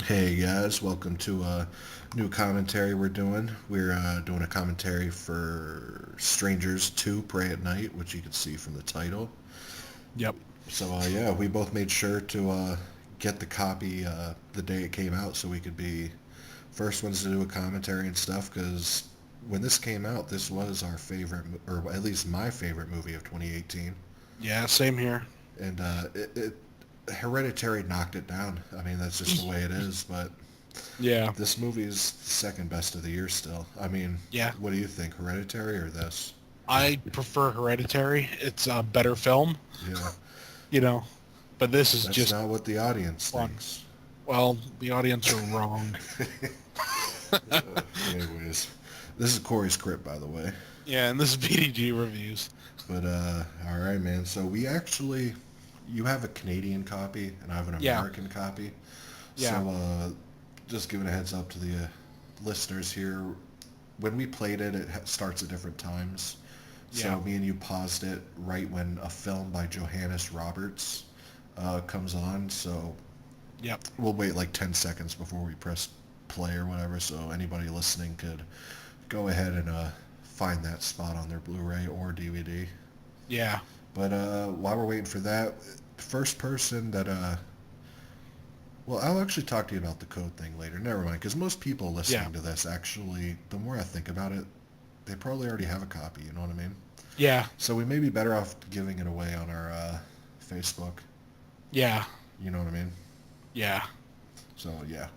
Hey guys, welcome to a new commentary we're doing. We're doing a commentary for Strangers 2 Pray at Night, which you can see from the title. Yep. So we both made sure to get the copy the day it came out so we could be first ones to do a commentary and stuff because when this came out, this was our favorite, or at least my favorite movie of 2018. Yeah, same here. And Hereditary knocked it down. I mean, that's just the way it is, but Yeah. this movie is second best of the year still. I mean, Yeah. what do you think, Hereditary or this? I prefer Hereditary. It's a better film, Yeah, you know, but this is that's just not what the audience fun. thinks. Well, the audience are wrong. Anyways, this is Corey's Crypt, by the way. Yeah, and this is BDG reviews. But all right, man. So you have a Canadian copy and I have an Yeah. American copy. So Yeah. just giving a heads up to the listeners here. When we played it, it starts at different times. Yeah. So me and you paused it right when a film by Johannes Roberts comes on. So Yep. we'll wait like 10 seconds before we press play or whatever. So anybody listening could go ahead and find that spot on their Blu-ray or DVD. Yeah. But while we're waiting for that, first person that well, I'll actually talk to you about the code thing later. Never mind, because most people Yeah. listening to this actually, the more I think about it, they probably already have a copy. You know what I mean? Yeah. So we may be better off giving it away on our Facebook. Yeah. You know what I mean? Yeah. So yeah,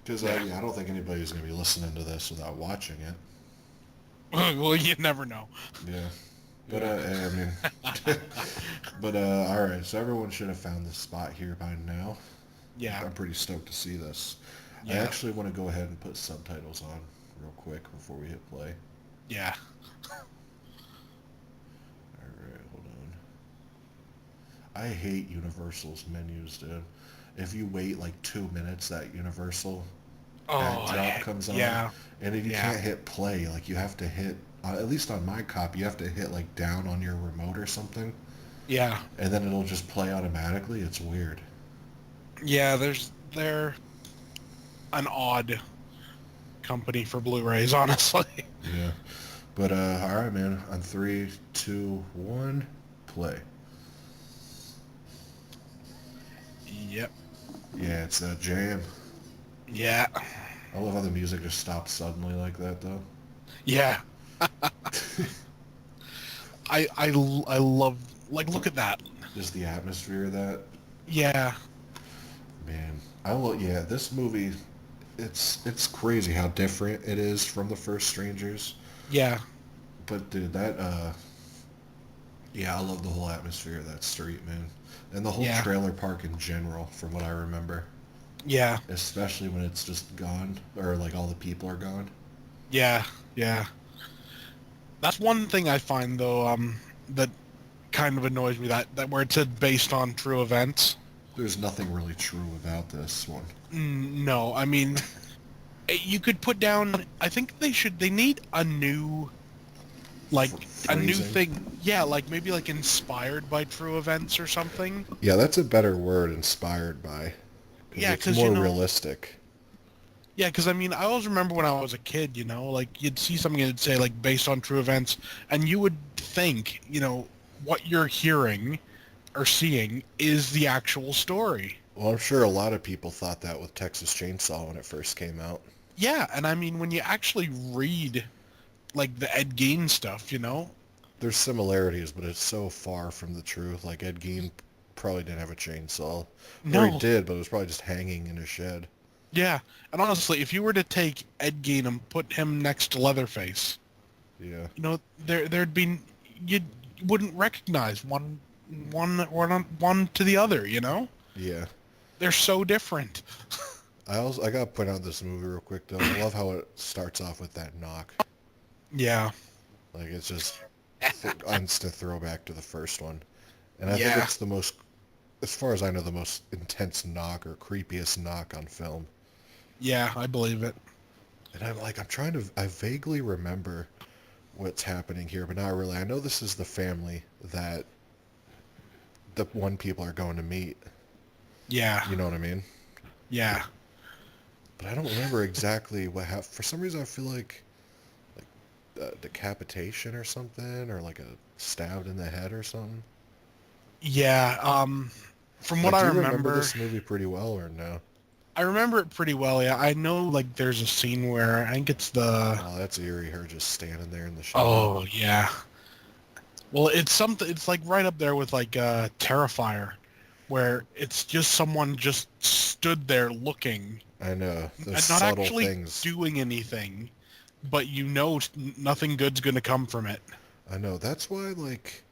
because Yeah. yeah, I don't think anybody's gonna be listening to this without watching it. Well, you never know. Yeah. But Yeah. I mean, but all right. So everyone should have found this spot here by now. Yeah. I'm pretty stoked to see this. I Yeah. actually want to go ahead and put subtitles on real quick before we hit play. Yeah. All right, hold on. I hate Universal's menus, dude. If you wait like 2 minutes, that Universal Oh, backdrop comes on, yeah. and then you Yeah. can't hit play. Like you have to hit, at least on my copy, you have to hit like down on your remote or something, Yeah. and then it'll just play automatically. It's weird. Yeah, they're an odd company for Blu-rays, honestly. Yeah. But all right, man. On three, two, one, play. Yep. Yeah, it's that jam. Yeah. I love how the music just stops suddenly like that, though. Yeah. I love, like, look at that. Just the atmosphere of that. Yeah. Man, I will. Yeah, this movie, it's crazy how different it is from the first Strangers. Yeah. But dude, that yeah, I love the whole atmosphere of that street, man, and the whole Yeah. trailer park in general, from what I remember. Yeah. Especially when it's just gone, or like all the people are gone. Yeah. Yeah. That's one thing I find though, that kind of annoys me, that where it said based on true events. There's nothing really true about this one. No, I mean, you could put down, I think they need a new, like, a new Phrasing. thing. Yeah, like maybe like inspired by true events or something. Yeah, that's a better word, inspired by, because Yeah, it's because, you more know, realistic. yeah, because I mean, I always remember when I was a kid, like you'd see something and it'd say like based on true events, and you would think, what you're hearing or seeing is the actual story. Well, I'm sure a lot of people thought that with Texas Chainsaw when it first came out. Yeah, and I mean, when you actually read like the Ed Gein stuff, There's similarities, but it's so far from the truth. Like Ed Gein probably didn't have a chainsaw, or he no, did, but it was probably just hanging in a shed. yeah, and honestly, if you were to take Ed Gein and put him next to Leatherface, Yeah, there'd be you wouldn't recognize one to the other. yeah. They're so different. I gotta point out this movie real quick though. I love how it starts off with that knock. Yeah, Like it's just instant throwback to the first one, and I think yeah, it's the most, as far as I know, the most intense knock or creepiest knock on film. yeah. I believe it. And I'm trying to, I vaguely remember what's happening here, but not really. I know this is the family that the one people are going to meet. Yeah, You know what I mean? yeah. but I don't remember exactly what happened. For some reason, I feel like decapitation or something, or like a stabbed in the head or something. Yeah, from what Like, I do you remember remember, this movie pretty well or no? I remember it pretty well. Yeah, I know like there's a scene where I think it's the. Oh, that's eerie. Her just standing there in the shadow. Oh yeah. Well, it's something. It's like right up there with like Terrifier, where it's just someone just stood there looking I know those and not subtle actually things. doing anything, but nothing good's gonna come from it. I know that's why like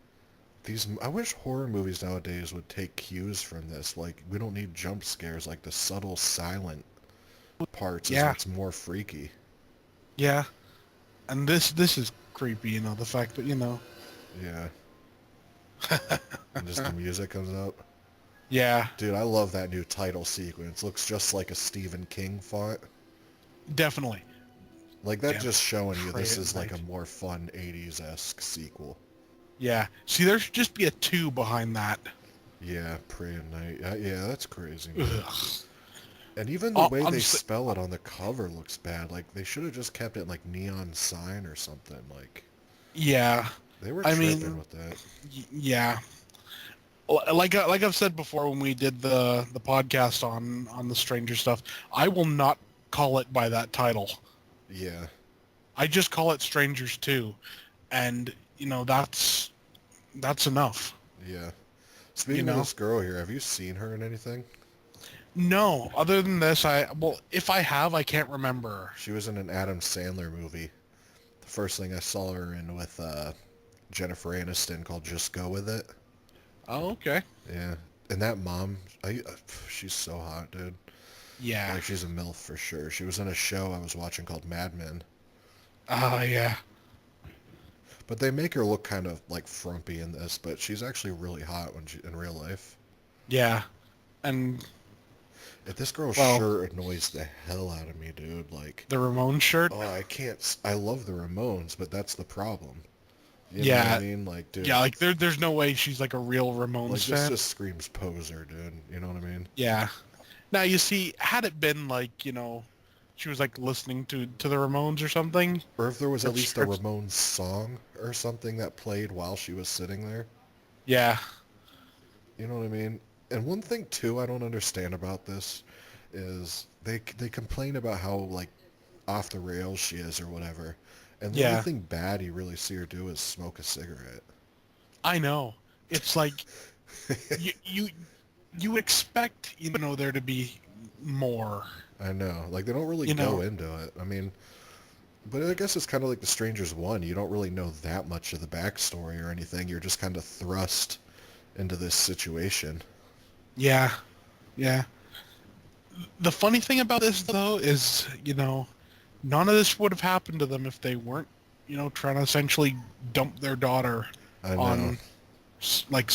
these. I wish horror movies nowadays would take cues from this. Like, we don't need jump scares. Like, the subtle, silent parts is Yeah, what's more freaky. yeah. And this is creepy, the fact that Yeah, and just the music comes up. yeah, Dude, I love that new title sequence. Looks just like a Stephen King font. definitely. Like, that Damn, just showing you pray this at is like a night. more fun 80s-esque sequel. Yeah. See, there should just be a 2 behind that. Yeah, Pray at Night. Yeah, that's crazy, man. Ugh. And even the Oh, way I'm they s spell it on the cover looks bad. Like, they should have just kept it like neon sign or something. Like, yeah. they were I tripping mean, with that. yeah. Like I've said before when we did the podcast on the Stranger stuff, I will not call it by that title. Yeah, I just call it Strangers 2, and that's enough. yeah. You Speaking of know. this girl here, have you seen her in anything? No, other than this, if I have, I can't remember. She was in an Adam Sandler movie. The first thing I saw her in with Jennifer Aniston called Just Go With It. Oh, okay. Yeah. And that mom, she's so hot, dude. Yeah. Like, she's a MILF for sure. She was in a show I was watching called Mad Men. Yeah. But they make her look kind of like frumpy in this, but she's actually really hot when she in real life. Yeah. And If this girl well, sure annoys the hell out of me, dude. Like, the Ramon shirt. oh, I can't. I love the Ramones, but that's the problem. You know what I Yeah. mean? Like, dude, Yeah, like there's no way she's like a real like Ramones this fan. just screams poser, dude. You know what I mean? Yeah. Now you see, had it been like, she was like listening to the Ramones or something. Or if there was at Or, least a or Ramones song or something that played while she was sitting there. yeah. You know what I mean? And one thing too I don't understand about this is they complain about how like off the rails she is or whatever. And the only Yeah. thing bad you really see her do is smoke a cigarette. I know. It's like you expect, there to be more, I know. Like, they don't really you go know. into it. I mean, but I guess it's kind of like The Strangers 1. You don't really know that much of the backstory or anything. You're just kind of thrust into this situation. Yeah. Yeah. The funny thing about this though is, none of this would have happened to them if they weren't, trying to essentially dump their daughter I know. on like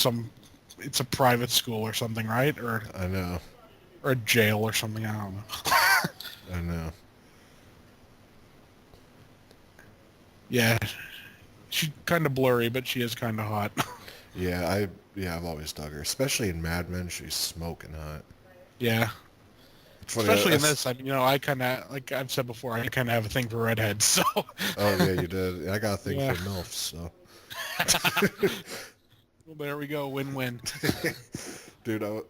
it's a private school or something, right? I know. Or a jail or something. I don't know. I know. Yeah, she's kind of blurry, but she is kind of hot. Yeah, I've always dug her. Especially in Mad Men, she's smoking hot. Yeah, It's funny. especially in this. I mean, I kind of, like I've said before, I kind of have a thing for redheads. So Oh, yeah, you did. I got a thing yeah, for MILFs, so. well, there we go, win-win. Dude, I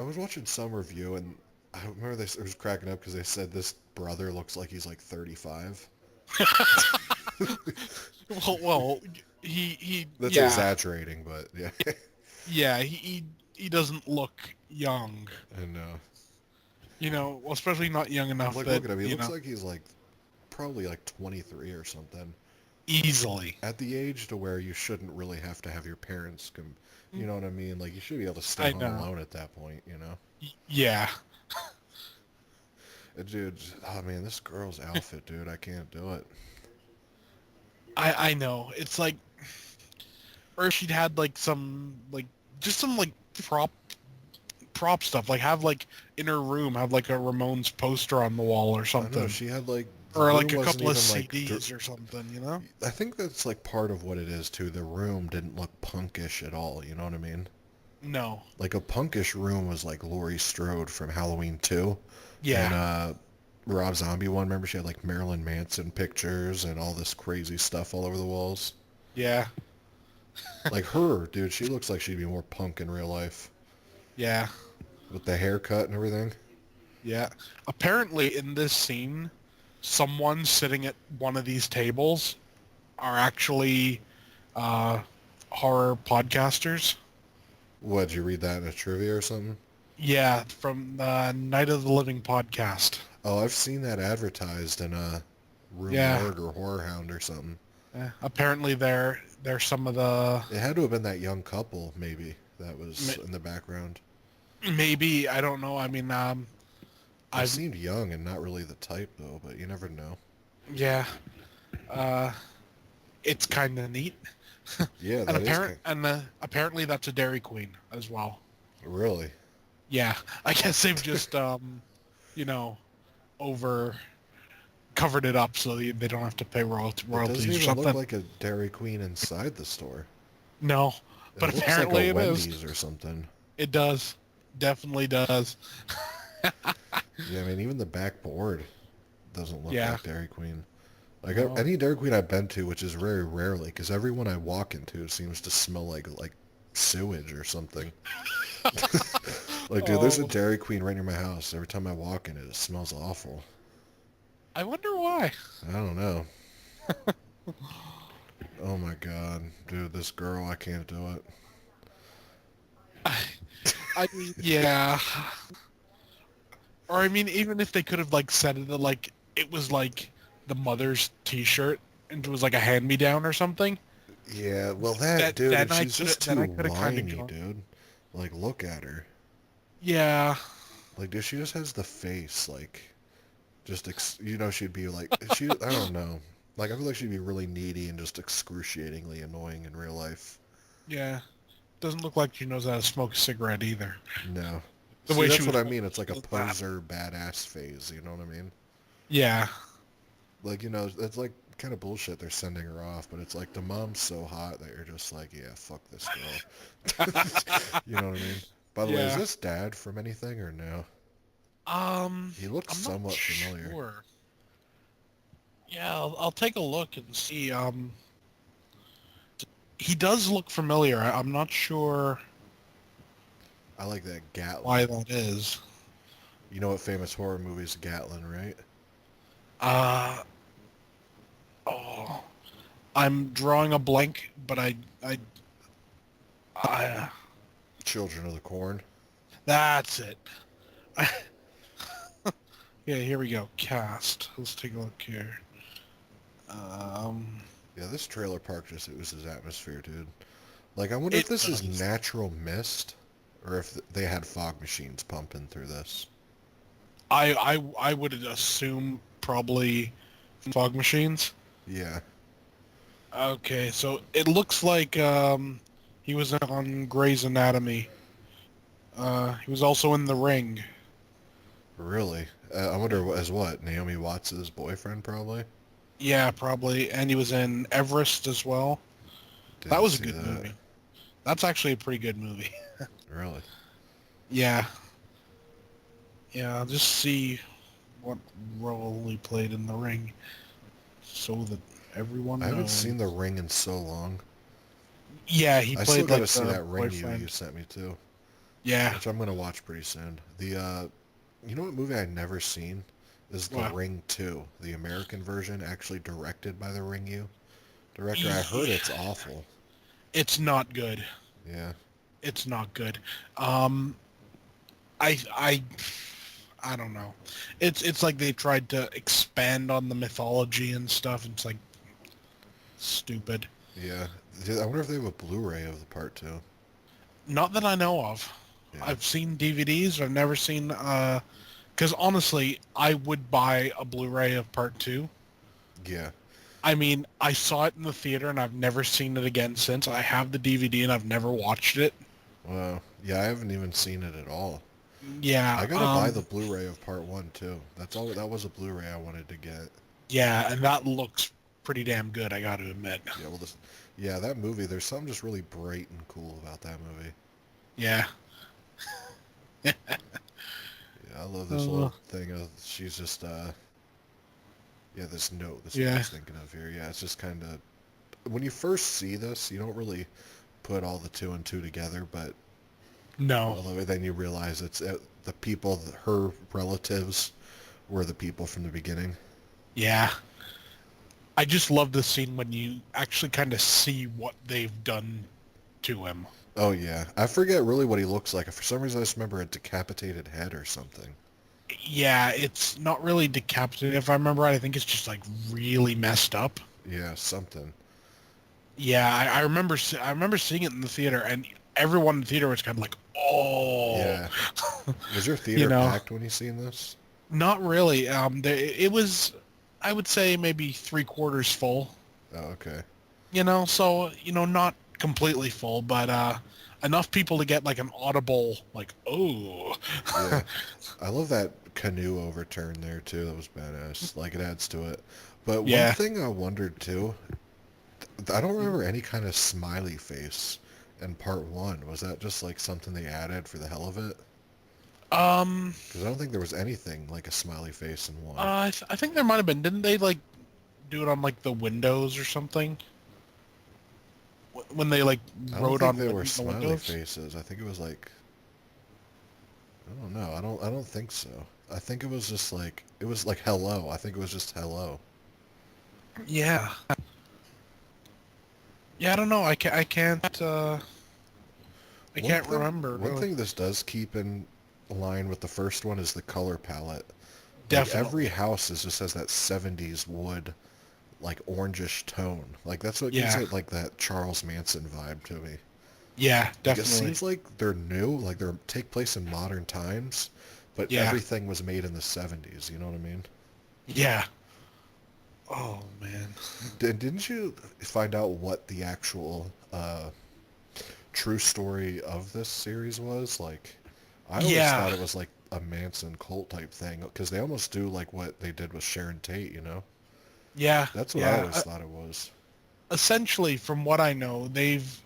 was watching some review, and I remember I was cracking up because they said this brother looks like he's like 35. Well, he That's yeah, exaggerating, but yeah. yeah, he doesn't look young. I know. Well, especially not young enough Like, that look at him. He looks like he's like probably like 23 or something. easily. At the age to where you shouldn't really have to have your parents come. You know what I mean? Like, you should be able to stay I home know. alone at that point, you know? Yeah. Dude, oh man, this girl's outfit, dude, I can't do it. I know. It's like, or she'd had like some like just some like prop stuff. Like have like in her room have like a Ramones poster on the wall or I know, something, she had like, the or room like a wasn't couple of even like, CDs or something. I think that's like part of what it is too. The room didn't look punkish at all, you know what I mean? No. Like a punkish room was like Laurie Strode from Halloween 2. Yeah. And Rob Zombie one. Remember she had like Marilyn Manson pictures and all this crazy stuff all over the walls. Yeah, Like her, dude, she looks like she'd be more punk in real life yeah, with the haircut and everything. yeah. Apparently, in this scene, someone sitting at one of these tables are actually uh, horror podcasters. What, did you read that in a trivia or something? Yeah, from the Night of the Living podcast. Oh, I've seen that advertised in a Rue Yeah, Morgue or Horror Hound or something. apparently they're some of the It had to have been that young couple, maybe, that was in the background. maybe I don't know. I mean, They I've seemed young and not really the type, though, but you never know. yeah, uh, it's kind of neat. Yeah, And that is kind apparently that's a Dairy Queen as well. really. Yeah, I guess they've just you know, over covered it up so they don't have to pay It royalties doesn't or even look something. like a Dairy Queen inside the store. No, It but looks apparently like a it is. Wendy's or something. It does. Definitely does. Yeah, I mean, even the backboard doesn't look Yeah. like Dairy Queen. Like No. any Dairy Queen I've been to, which is very rarely, because everyone I walk into seems to smell like sewage or something. Like, dude, there's a Oh, Dairy Queen right near my house. Every time I walk in it, it smells awful. I wonder why. I don't know. Oh my god, dude, this girl, I can't do it. I mean, yeah. Or I mean, even if they could have like said it like it was like the mother's T-shirt and it was like a hand-me-down or something. Yeah, well, that, dude, Then and she's just then too I could have kind of whiny, gone. dude. Like, look at her. Yeah. Like, dude, she just has the face, like, she'd be like, I don't know. Like, I feel like she'd be really needy and just excruciatingly annoying in real life. Yeah. Doesn't look like she knows how to smoke a cigarette either. No. The See, way she that's was what I holding mean. It's like a that. poser badass phase, you know what I mean? Yeah. Like, it's like kind of bullshit they're sending her off, but it's like the mom's so hot that you're just like, yeah, fuck this girl. You know what I mean? By the way, is Yeah. this dad from anything or no? He looks I'm not somewhat familiar. sure. Yeah, I'll take a look and see. He does look familiar. I'm not sure I like that Gatlin. why that is. You know what famous horror movie is Gatlin, right? Uh, oh, I'm drawing a blank, but I Children of the Corn. that's it. Yeah, here we go. Cast. Let's take a look here. Um, Yeah, this trailer park just oozes atmosphere, dude. Like, I wonder if it this is does. natural mist, or if they had fog machines pumping through this. I would assume probably fog machines. Yeah, Okay, so it looks like he was on Grey's Anatomy. He was also in The Ring. really. I wonder as what? Naomi Watts' boyfriend, probably? Yeah, probably, and he was in Everest as well. That Didn't was a see good that. movie. That's actually a pretty good movie. Really? Yeah, yeah. I'll just see what role he played in The Ring, so that everyone I haven't knows. seen The Ring in so long. Yeah, he I still played like gotta see the that Ring you boyfriend. sent me too, Yeah. which I'm gonna watch pretty soon. You know what movie I've never seen is The What? Ring 2, the American version, actually directed by the Ring You director. I heard it's awful. It's not good. Yeah. It's not good. Um, I I don't know. It's like they tried to expand on the mythology and stuff. It's like stupid. Yeah. I wonder if they have a Blu-ray of the part 2. Not that I know of. Yeah. I've seen DVDs. I've never seen. Because honestly, I would buy a Blu-ray of Part 2. Yeah. I mean, I saw it in the theater and I've never seen it again since. I have the DVD and I've never watched it. Well, yeah, I haven't even seen it at all. Yeah. I gotta buy the Blu-ray of part 1 too. That's all. That was a Blu-ray I wanted to get. Yeah, and that looks pretty damn good, I got to admit. Yeah, well, yeah, that movie. There's something just really bright and cool about that movie. Yeah. Yeah, I love this little thing of she's just yeah, this note. This is what I Yeah. was thinking of here. Yeah, it's just kind of when you first see this, you don't really put all the two and two together, but No. although then you realize it's the people, her relatives, were the people from the beginning. Yeah. I just love the scene when you actually kind of see what they've done to him. Oh yeah, I forget really what he looks like. For some reason, I just remember a decapitated head or something. Yeah, it's not really decapitated if I remember right. I think it's just like really messed up. Yeah, something. Yeah, I remember I remember seeing it in the theater, and everyone in the theater was kind of like, "Oh," Yeah. Was your you theater know. packed when you seen this? Not really. It was, I would say, maybe three-quarters full. Oh, okay. So not completely full, but enough people to get like an audible, like, "Oh." Yeah. I love that canoe overturn there too. That was badass. Like it adds to it. But one Yeah. thing I wondered too, I don't remember any kind of smiley face in part one. Was that just like something they added for the hell of it? Um. Because I don't think there was anything like a smiley face in one. I think there might have been. Didn't they like do it on like the windows or something? When they like I don't wrote think on they were the smiley windows? faces. I think it was like I don't know. I don't think so. I think it was like hello. I think it was just hello. Yeah. Yeah, I don't know. I One can't thing remember one really. thing this does keep in line with the first one is the color palette. Like every Definitely. house is just has that 70s wood like orangish tone. Like that's what gives Yeah. it like that Charles Manson vibe to me. Yeah, Like it definitely. seems like they're new, like they're take place in modern times, but Yeah. everything was made in the 70s, you know what I mean? Yeah. Oh man. Didn't you find out what the actual true story of this series was? Like, I always Yeah. thought it was like a Manson cult type thing because they almost do like what they did with Sharon Tate, you know? Yeah. That's what I Yeah. always thought it was. Essentially, from what I know, they've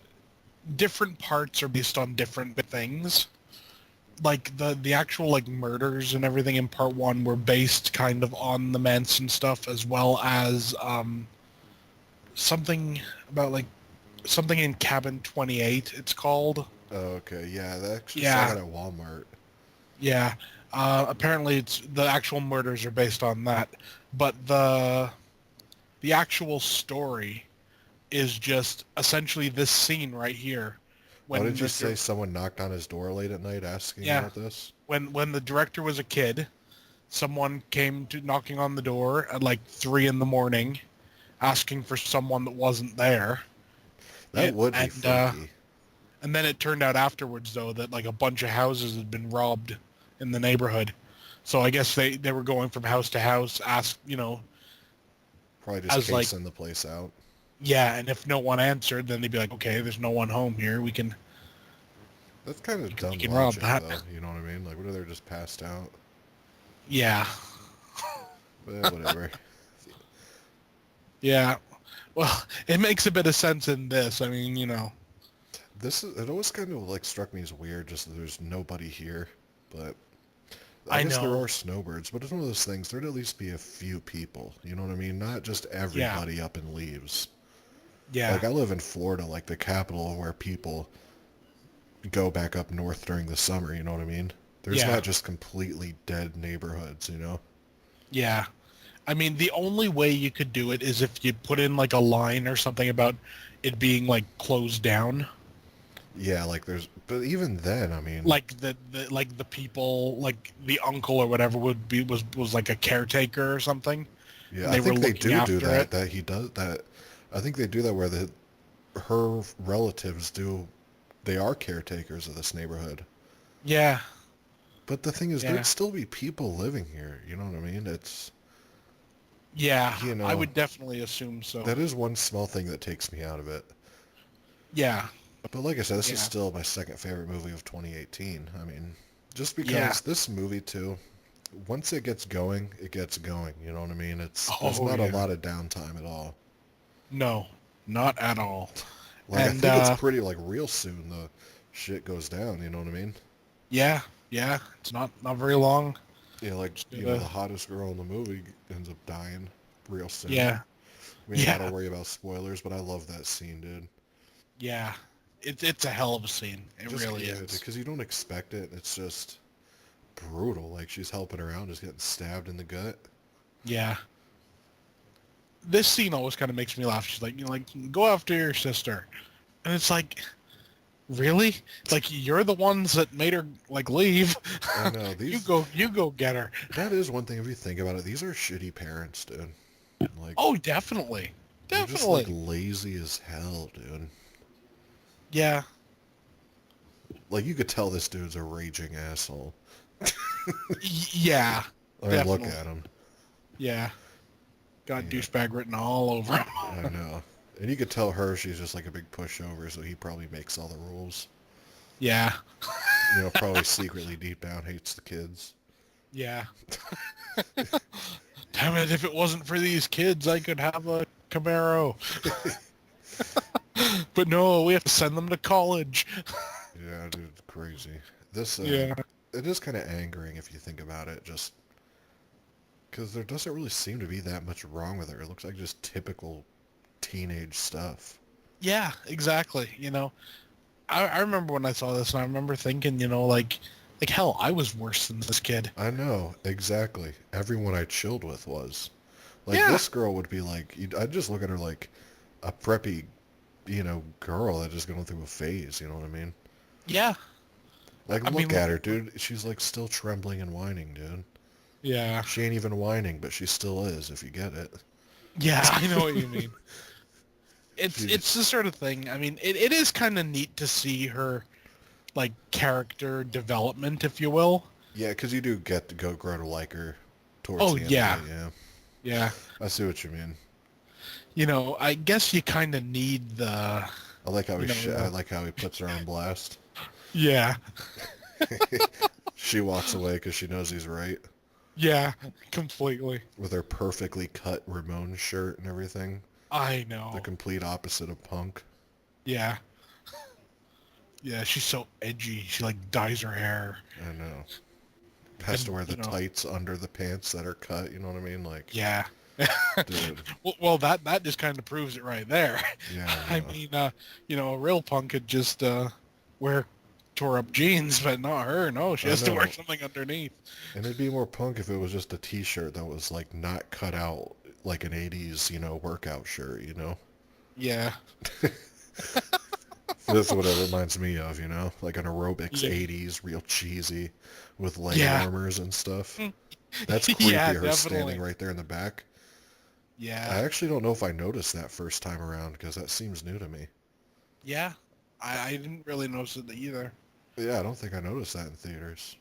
different parts are based on different things. Like the actual like murders and everything in part one were based kind of on the Manson stuff, as well as something about like something in Cabin 28. It's called. Oh, okay, yeah, I actually saw Yeah. that at Walmart. Yeah. Apparently, it's the actual murders are based on that, but the actual story is just essentially this scene right here, Oh, when did you say someone knocked on his door late at night asking yeah, about this? when the director was a kid, someone came to knocking on the door at like 3 in the morning, asking for someone that wasn't there. That would be And freaky. and then it turned out afterwards though that like a bunch of houses had been robbed in the neighborhood. So I guess they were going from house to house, Probably just as like, casing the place out. yeah, and if no one answered, then they'd be like, okay, there's no one home here. That's kind of We dumb can rob logic, that. though. You know what I mean? Like, what if they're just passed out? Yeah, But whatever. yeah. Well, it makes a bit of sense in this. I mean, It always kind of like struck me as weird, just that there's nobody here. But I I guess there know. are snowbirds. But it's one of those things. There'd at least be a few people. You know what I mean? Not just Yeah, everybody up in leaves. yeah, Like I live in Florida, like the capital where people go back up north during the summer. You know what I mean? There's yeah, not just completely dead neighborhoods. You know? yeah. I mean, the only way you could do it is if you put in like a line or something about it being like closed down. Yeah, like there's. But even then, I mean, Like the people, like the uncle or whatever was like a caretaker or something, yeah, and I they were think they looking do after that. it. That he does that. I think they do that where her relatives do. They are caretakers of this neighborhood. Yeah, But the thing is, yeah, there'd still be people living here. You know what I mean? It's yeah. you I know would definitely assume so. that is one small thing that takes me out of it. Yeah, But like I said, this is yeah, still my second favorite movie of 2018. I mean, just yeah. because this movie too, once it gets going, it gets going. You know what I mean? There's Oh not a yeah. lot of downtime at all. No, not at all. Like I And think it's pretty like real soon the shit goes down. You know what I mean? yeah, yeah. It's not very long. Yeah, like, Should, the hottest girl in the movie ends up dying real soon. yeah, We ain't got to yeah, worry about spoilers, but I love that scene, dude. yeah. It's a hell of a scene. It Just, really yeah, is. because you don't expect it. It's just brutal. Like, she's helping her out, just getting stabbed in the gut. Yeah. This scene always kind of makes me laugh. She's like, go after your sister, and it's like, really? Like you're the ones that made her like leave. I know, You go get her. that is one thing if you think about it. These are shitty parents, dude. Like, Oh, definitely, they're just, like, definitely. lazy as hell, dude. Yeah, Like, you could tell this dude's a raging asshole. yeah, I mean, look definitely. at him. Yeah, got Yeah, douchebag written all over him. I know. And you could tell her she's just like a big pushover, so he probably makes all the rules. Yeah, Probably secretly deep down hates the kids. yeah. Damn it! If it wasn't for these kids, I could have a Camaro. But no, we have to send them to college. Yeah, dude, it's crazy. This, Yeah. it is kind of angering if you think about it, just because there doesn't really seem to be that much wrong with her. It looks like just typical teenage stuff. Yeah, exactly. I remember when I saw this, and I remember thinking, like hell, I was worse than this kid. I know, exactly. Everyone I chilled with was. Like, Yeah, this girl would be like, I'd just look at her like a preppy, girl that just going through a phase, you know what I mean? yeah. Like, I mean, look at her, dude. She's, like, still trembling and whining, dude. yeah, She ain't even whining, but she still is, if you get it. yeah. I know what you mean. It's She, it's the sort of thing. I mean, it is kind of neat to see her like character development, if you will. yeah, because you do get to grow to like her towards Oh the end of yeah, it, yeah. yeah. I see what you mean. I guess you kind of need the, I like how you know, I like how he puts her on blast. yeah, She walks away because she knows he's right. yeah, completely. With her perfectly cut Ramon shirt and everything. I The know. complete opposite of punk. Yeah, yeah. She's so edgy. She like dyes her hair, I know. Has to and wear the tights under the pants that are cut, you know what I mean? Like, yeah. dude, Well, that just kind of proves it right there. yeah, I I know. mean, a real punk could just wear tore up jeans, but not her. No, she I has to wear know. something underneath. And it'd be more punk if it was just a t-shirt that was, like, not cut out like an 80s, workout shirt, you know? Yeah, That's what it reminds me of, Like an aerobics yeah, 80s, real cheesy, with leg yeah, warmers and stuff. That's yeah, creepy, her standing definitely. right there in the back. Yeah, I actually don't know if I noticed that first time around, because that seems new to me. yeah. I didn't really notice it either. Yeah, I don't think I noticed that in theaters.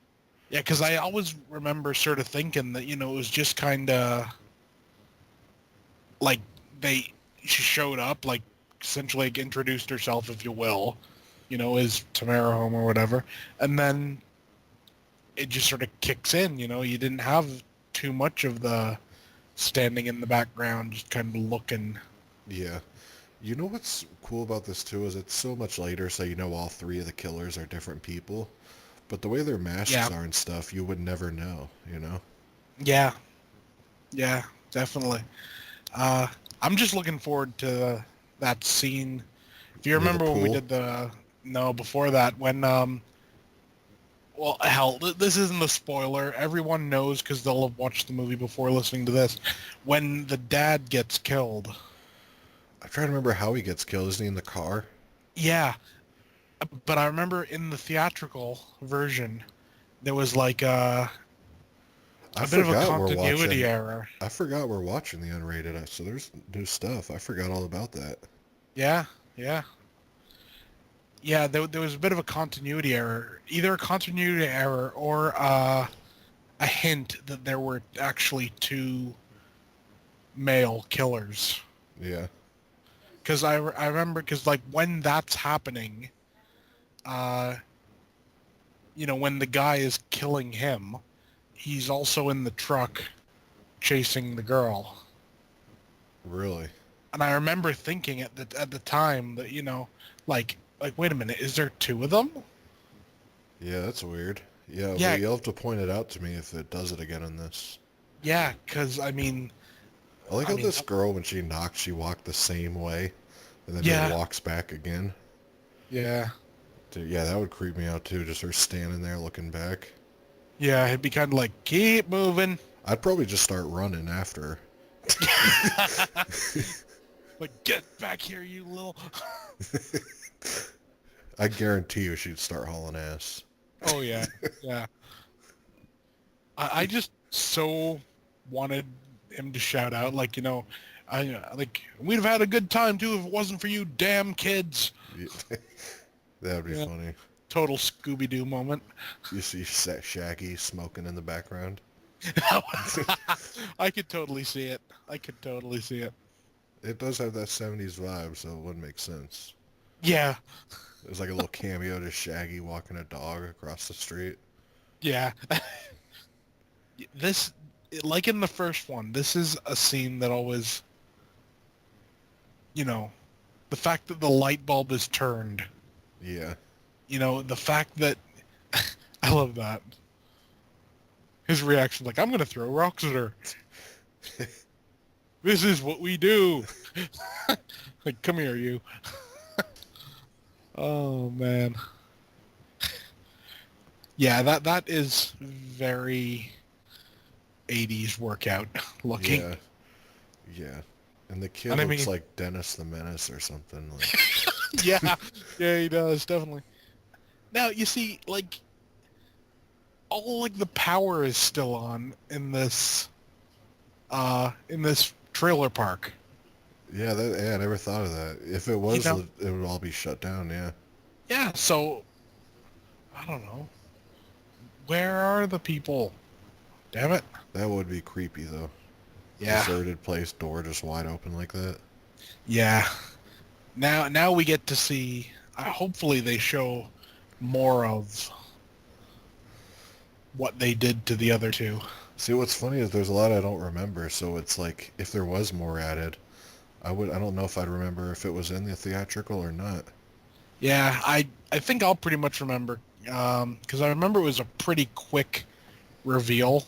Yeah, because I always remember sort of thinking that it was just kind of like she showed up, like essentially like, introduced herself, if you will, as Tamara Home or whatever, and then it just sort of kicks in. You didn't have too much of the standing in the background, just kind of looking. Yeah. You know what's cool about this too is it's so much later, so all three of the killers are different people. But the way their masks Yeah, are and stuff, you would never know? yeah, yeah, definitely. Uh, I'm just looking forward to that scene. If you Near the remember when we pool? did no, before that, when well, hell, this isn't a spoiler. Everyone knows because they'll have watched the movie before listening to this. When the dad gets killed. I'm trying to remember how he gets killed. Isn't he in the car? Yeah, but I remember in the theatrical version, there was like I a bit of a forgot we're continuity watching. error. I forgot we're watching the unrated, so there's new stuff. I forgot all about that. Yeah, yeah. Yeah, there was a bit of a continuity error. Either a continuity error or a hint that there were actually two male killers. Yeah. Because I remember, because like when that's happening, uh, when the guy is killing him, he's also in the truck chasing the girl. Really? And I remember thinking at the time that like wait a minute, is there two of them? Yeah, that's weird. Yeah, well, Yeah, you'll have to point it out to me if it does it again in this. yeah, because I mean, I like how this girl, when she knocked, she walked the same way, and then just yeah, walks back again. yeah, Dude, yeah, that would creep me out too, just her standing there looking back. yeah. It'd be kind of like keep moving. I'd probably just start running after Like get back here, you little. her. I guarantee you she'd start hauling ass. Oh yeah, yeah. I just so wanted him to shout out, like, I like we'd have had a good time too if it wasn't for you damn kids. That would be Yeah, funny. total Scooby Doo moment. You see Shaggy smoking in the background. I could totally see it. I could totally see it. It does have that 70s vibe, so it would make sense. Yeah, There's like a little cameo to Shaggy walking a dog across the street. yeah. This, like in the first one, this is a scene that always, you know, the fact that the light bulb is turned, Yeah. the fact that, I love that. His reaction, like, I'm going to throw rocks at her. This is what we do. Like, come here, you. Oh, man. Yeah, that is very 80s workout looking. Yeah. Yeah. And the kid And I looks mean, like Dennis the Menace or something. Like, yeah, yeah, he does, definitely. Now, you see, like, all, like, the power is still on in this trailer park. yeah, I never thought of that. If it You was, know? it would all be shut down, yeah. Yeah, so, I don't know. Where are the people? Damn it. That would be creepy, though. Yeah. Deserted place, door just wide open like that. Yeah. Now we get to see, hopefully they show more of what they did to the other two. See, what's funny is there's a lot I don't remember, so it's like, if there was more added, I don't know if I'd remember if it was in the theatrical or not. Yeah, I think I'll pretty much remember, because I remember it was a pretty quick reveal.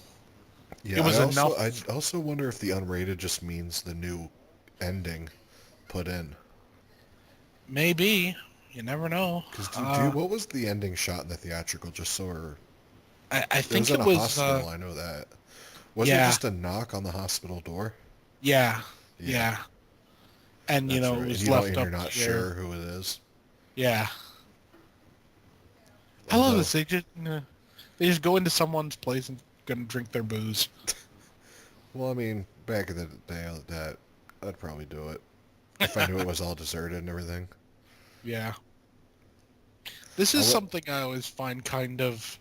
Yeah, It was enough. I also wonder if the unrated just means the new ending put in. Maybe. You never know. Because, dude, what was the ending shot in the theatrical? Just so we're... I It think was in it a was, hospital, I know that. Wasn't it yeah, just a knock on the hospital door? yeah, Yeah, yeah. And, that's it right. And was you don't, left and up you're not there. sure who it is. Yeah. I love Although, this. They just go into someone's place and gonna drink their booze. well, I mean, back in the day, I'd probably do it. If I knew it was all deserted and everything. Yeah. This I is li- something I always find kind of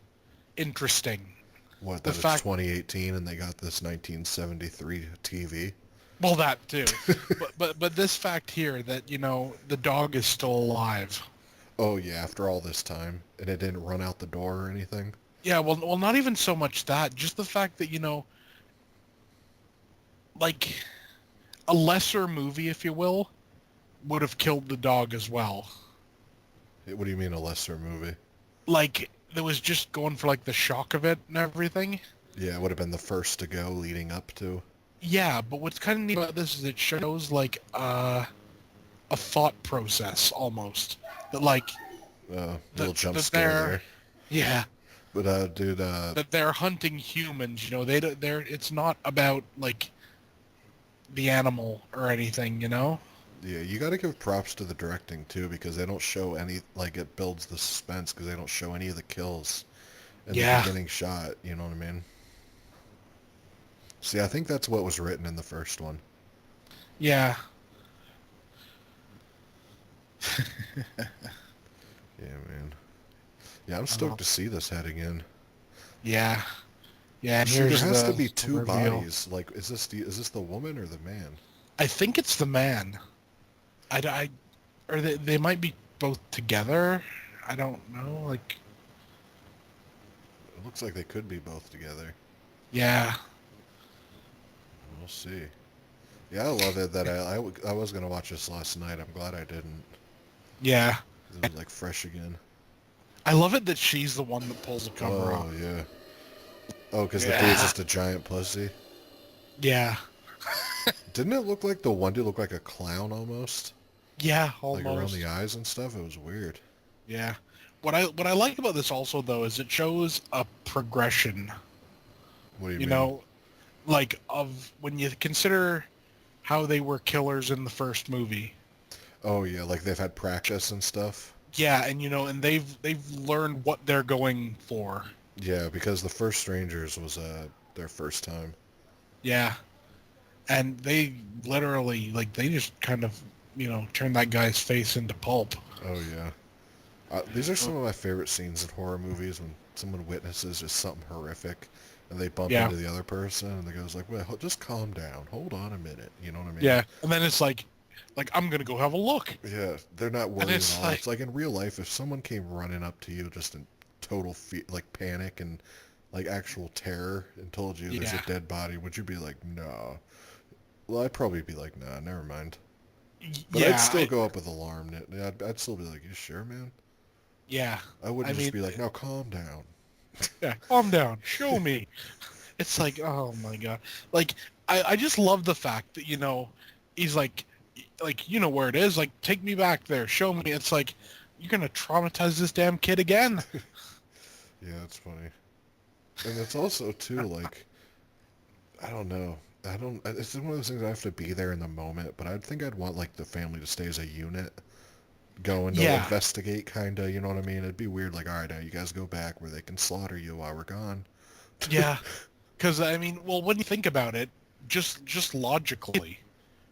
interesting. what, The that it's fact, 2018 and they got this 1973 TV? well, that too, but this fact here that the dog is still alive. Oh, yeah, after all this time. And it didn't run out the door or anything? Yeah, well, not even so much that, just the fact that like a lesser movie, if you will, would have killed the dog as well. What do you mean a lesser movie? Like that was just going for like the shock of it and everything. Yeah, it would have been the first to go leading up to. Yeah, but what's kind of neat about this is it shows like a thought process almost that like Little jump that scare they're there. yeah But, dude, that they're hunting humans. They're it's not about like the animal or anything. yeah, you got to give props to the directing, too, because they don't show any, like, it builds the suspense because they don't show any of the kills in the Yeah, beginning shot, you know what I mean? See, I think that's what was written in the first one. yeah, Yeah, man. Yeah, I'm stoked to see this head again. yeah, yeah. And See, there here's has to the be two reveal. bodies. Like, is this the woman or the man? I think it's the man. Or they might be both together. I don't know. Like, It looks like they could be both together. yeah, We'll see. Yeah, I love it that I was going to watch this last night. I'm glad I didn't. yeah. It was, like, fresh again. I love it that she's the one that pulls the cover Oh off. yeah. Oh, because the dude's Yeah. just a giant pussy. Yeah. Didn't it look like the one dude looked like a clown almost? Yeah, Like around the almost. eyes and stuff? It was weird. Yeah. What I like about this also though is it shows a progression, What do you you mean? know, like of when you consider how they were killers in the first movie. Oh yeah, like they've had practice and stuff. Yeah, and and they've learned what they're going for. Yeah, because the first Strangers was their first time. Yeah. And they literally like they just kind of, turned that guy's face into pulp. Oh yeah. These are some of my favorite scenes in horror movies when someone witnesses just something horrific and they bump Yeah. into the other person and the guy's like, well, just calm down. Hold on a minute. You know what I mean? Yeah. And then it's like I'm going to go have a look. Yeah, they're not And worried at it's all. like It's like in real life, if someone came running up to you just in total like panic and like actual terror and told you there's a yeah. dead body, would you be like, no? Well, I'd probably be like, nah, never mind. But I'd Yeah, still go up with alarm. I'd still be like, you sure, man? yeah. I I wouldn't just mean, be like, now calm down. yeah, calm down. Show me. It's like, oh my god. Like I just love the fact that, he's like you know where it is. Like take me back there. Show me. It's like you're going to traumatize this damn kid again. Yeah, it's funny. And it's also too like, I don't know. I don't. It's one of those things I have to be there in the moment. But I think I'd want like the family to stay as a unit, going to Yeah. investigate, kind of. You know what I mean? It'd be weird. Like, all right, now you guys go back where they can slaughter you while we're gone. Yeah. Cuz I mean, well, when you think about it, just logically,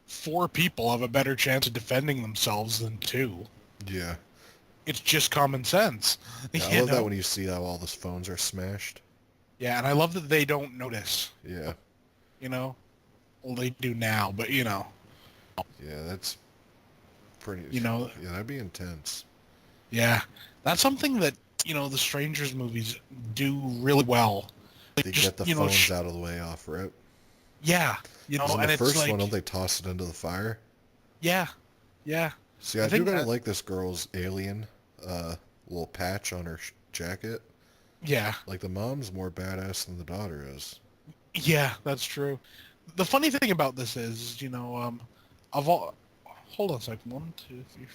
four people have a better chance of defending themselves than two. Yeah. It's just common sense. Yeah, I You love that know? when you see how all those phones are smashed. Yeah, and I love that they don't notice, Yeah. you know? Well, they do now, but Yeah, that's pretty. you know, Yeah, that'd be intense. yeah. That's something that, the Strangers movies do really well. Like They just, get the phones out of the way off rip. yeah, Because in the and it's first one, don't like, they toss it into the fire? yeah, yeah. See, I I do think gotta that, like this girl's alien little patch on her jacket. yeah, Like the mom's more badass than the daughter is. yeah, that's true. The funny thing about this is, of all, hold on a second, one, two, three,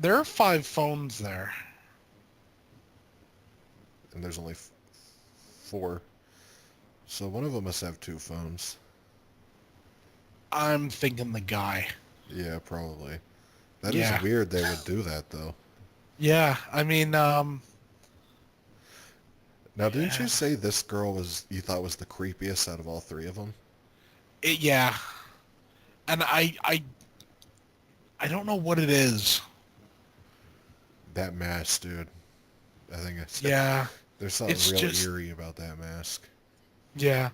there are five phones there. And there's only four. So one of them must have two phones. I'm thinking the guy. Yeah, probably. That is Yeah. weird they would do that, though. Yeah, I mean, Now, didn't you yeah, say this girl you thought was the creepiest out of all three of them? yeah, and I don't know what it is. That mask, dude. I think Yeah, there's something it's real just, eerie about that mask. yeah.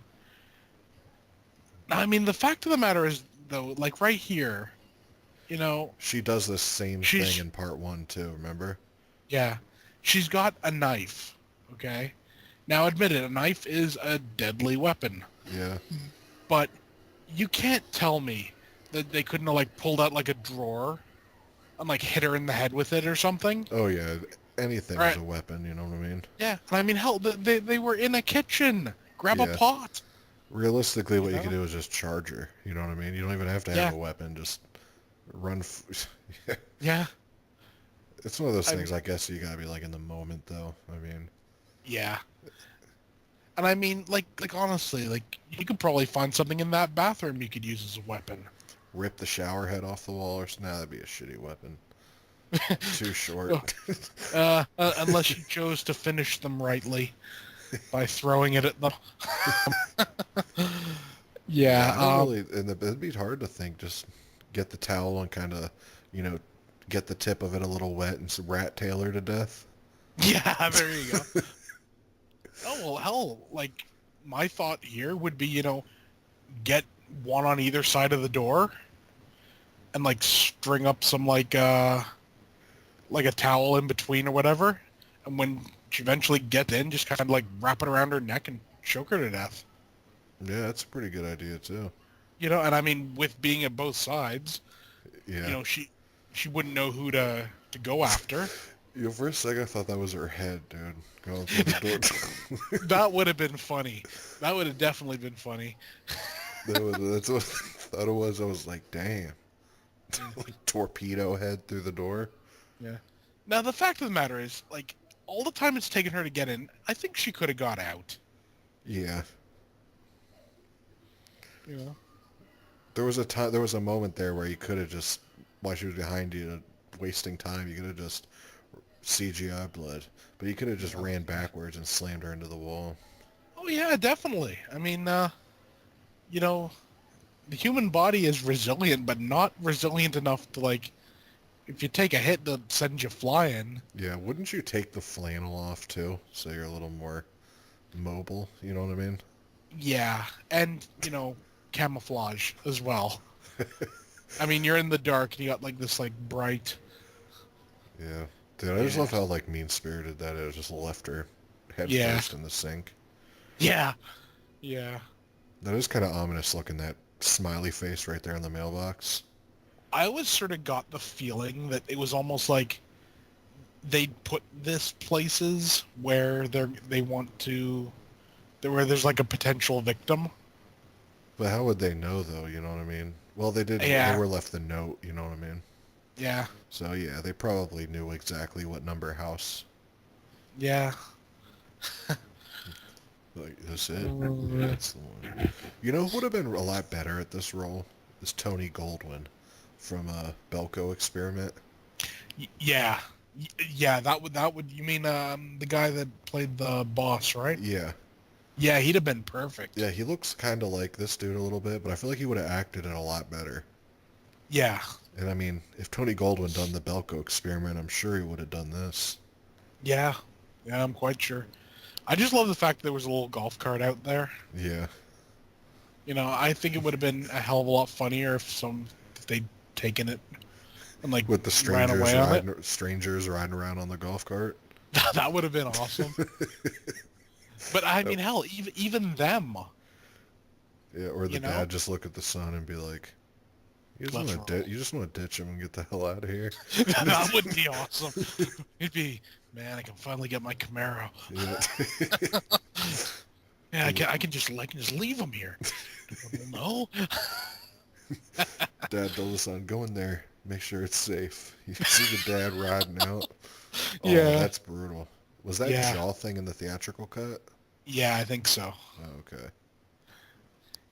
I mean, the fact of the matter is, though, like right here, you know, She does the same thing she's, in part one, too, remember? yeah, she's got a knife, okay? Now, admit it, a knife is a deadly weapon, Yeah. but you can't tell me that they couldn't have, like, pulled out, like, a drawer and, like, hit her in the head with it or something. Oh, yeah. Anything is Right. a weapon, you know what I mean? Yeah, and I mean, hell, they were in a kitchen. Grab a Yeah. pot. Realistically, You what you know? can do is just charge her. You know what I mean? You don't even have to Yeah, have a weapon. Just run. yeah. It's one of those I things, mean, I guess, you gotta be like in the moment, though. I mean, yeah. And I mean, like honestly, like you could probably find something in that bathroom you could use as a weapon. rip the shower head off the wall or something. Nah, that'd be a shitty weapon. Too Well, short. unless you chose to finish them rightly by throwing it at them. Yeah, Yeah. I don't really. And it'd be hard to think. Just get the towel and kind of, you know, get the tip of it a little wet and rat tail her to death. Yeah. There you go. Oh well, hell, like my thought here would be, get one on either side of the door and like string up some like a towel in between or whatever, and when she eventually gets in, just kind of like wrap it around her neck and choke her to death. Yeah, that's a pretty good idea too. And I mean, with being at both sides, Yeah. she wouldn't know who to go after. You know, for a second, I thought that was her head, dude, going through the door. That would have been funny. That would have definitely been funny. That's what I thought it was. I was like, damn. Yeah. Like torpedo head through the door. Yeah. Now the fact of the matter is, like, all the time it's taken her to get in, I think she could have got out. Yeah. You know. There was a moment there where you could have just, while she was behind you, wasting time, you could have just CGI blood. But you could have just Yeah. ran backwards and slammed her into the wall. Oh yeah, definitely. I mean, you know, the human body is resilient, but not resilient enough to like, if you take a hit that sends you flying. Yeah, wouldn't you take the flannel off too, so you're a little more mobile? You know what I mean? Yeah, and camouflage as well. I mean, you're in the dark and you got like this like bright. Yeah. Dude, I just Yeah. love how like mean-spirited that is. Just left her head Yeah. first in the sink. Yeah. Yeah. That is kind of ominous looking, that smiley face right there in the mailbox. I always sort of got the feeling that it was almost like they'd put this places where they want to, where there's like a potential victim. But how would they know though, you know what I mean? Well, they Yeah. were left the note, you know what I mean? Yeah. So yeah, they probably knew exactly what number house. Yeah. Like, that's it. Mm. That's the one. You know who would have been a lot better at this role? Is Tony Goldwyn from Belko Experiment. Yeah. Yeah, that would you mean the guy that played the boss, right? Yeah. Yeah, he'd have been perfect. Yeah, he looks kind of like this dude a little bit, but I feel like he would have acted it a lot better. Yeah. And I mean, if Tony Goldwyn done the Belko Experiment, I'm sure he would have done this. Yeah. Yeah, I'm quite sure. I just love the fact there was a little golf cart out there. Yeah. I think it would have been a hell of a lot funnier if they'd taken it and like With the ran away on it. strangers riding around on the golf cart. That would have been awesome. But I mean, hell, even them, Yeah, or the you know, dad just look at the son and be like, let's roll. you just want to ditch him and get the hell out of here." That would be awesome. It'd be, man, I can finally get my Camaro. Yeah. Yeah, I can just leave him here. Well, no. Dad told the son, "Go in there, make sure it's safe." You see the dad riding out. Oh, Yeah. that's brutal. Was that Yeah. jaw thing in the theatrical cut? Yeah, I think so. Oh, okay.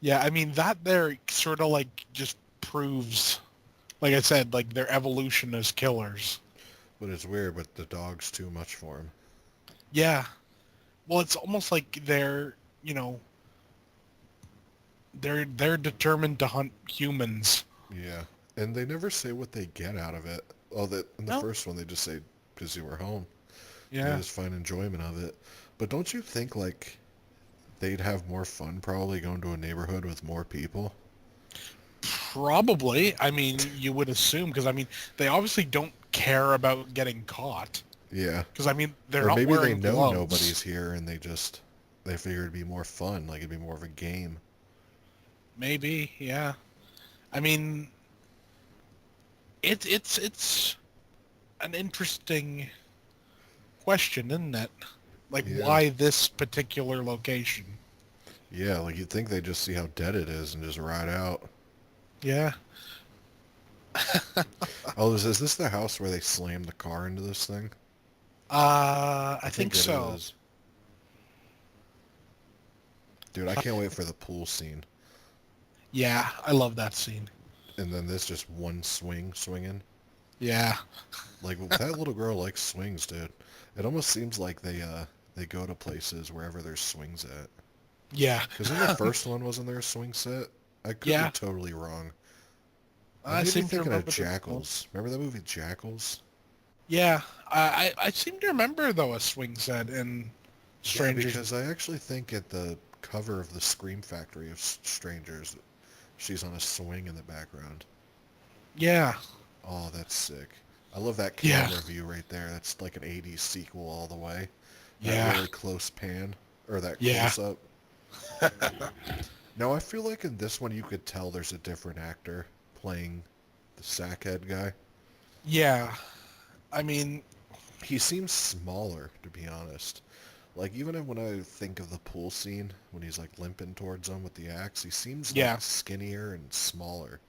Yeah, I mean that there sort of like just proves, like I said, like their evolution as killers. But it's weird, but the dog's too much for him. Yeah. Well, it's almost like they're determined to hunt humans. Yeah. And they never say what they get out of it. Oh, that in the No. first one they just say, "Because you were home." They Yeah. just find enjoyment of it. But don't you think like they'd have more fun probably going to a neighborhood with more people? Probably. I mean, you would assume because I mean they obviously don't care about getting caught Yeah. because I mean they're Or not maybe they wearing know gloves. nobody's here and they figure it'd be more fun, like it'd be more of a game. Maybe. Yeah. I mean, it's an interesting question, isn't it? Like, Yeah. why this particular location? Yeah, like you'd think they'd just see how dead it is and just ride out. Yeah. Oh, is this the house where they slammed the car into this thing? I think it so. is. Dude, I can't wait for the pool scene. Yeah, I love that scene. And then this just one swinging. Yeah. Like that little girl likes swings, dude. It almost seems like they go to places wherever there's swings at. Yeah. Because in the first one, wasn't there a swing set? I could Yeah. be totally wrong. I I may be seem to thinking of remember this one. Jackals. Remember that movie Jackals? Yeah. I seem to remember though a swing set in Yeah, Strangers. because I actually think at the cover of the Scream Factory of Strangers, she's on a swing in the background. Yeah. Oh, that's sick. I love that Yeah. camera view right there. That's like an 80s sequel all the way. That Yeah. really close pan, or that Yeah. close up. Now, I feel like in this one you could tell there's a different actor playing the sackhead guy. Yeah. I mean, He seems smaller, to be honest. Like, even when I think of the pool scene, when he's, like, limping towards them with the axe, he seems, like, Yeah, skinnier and smaller.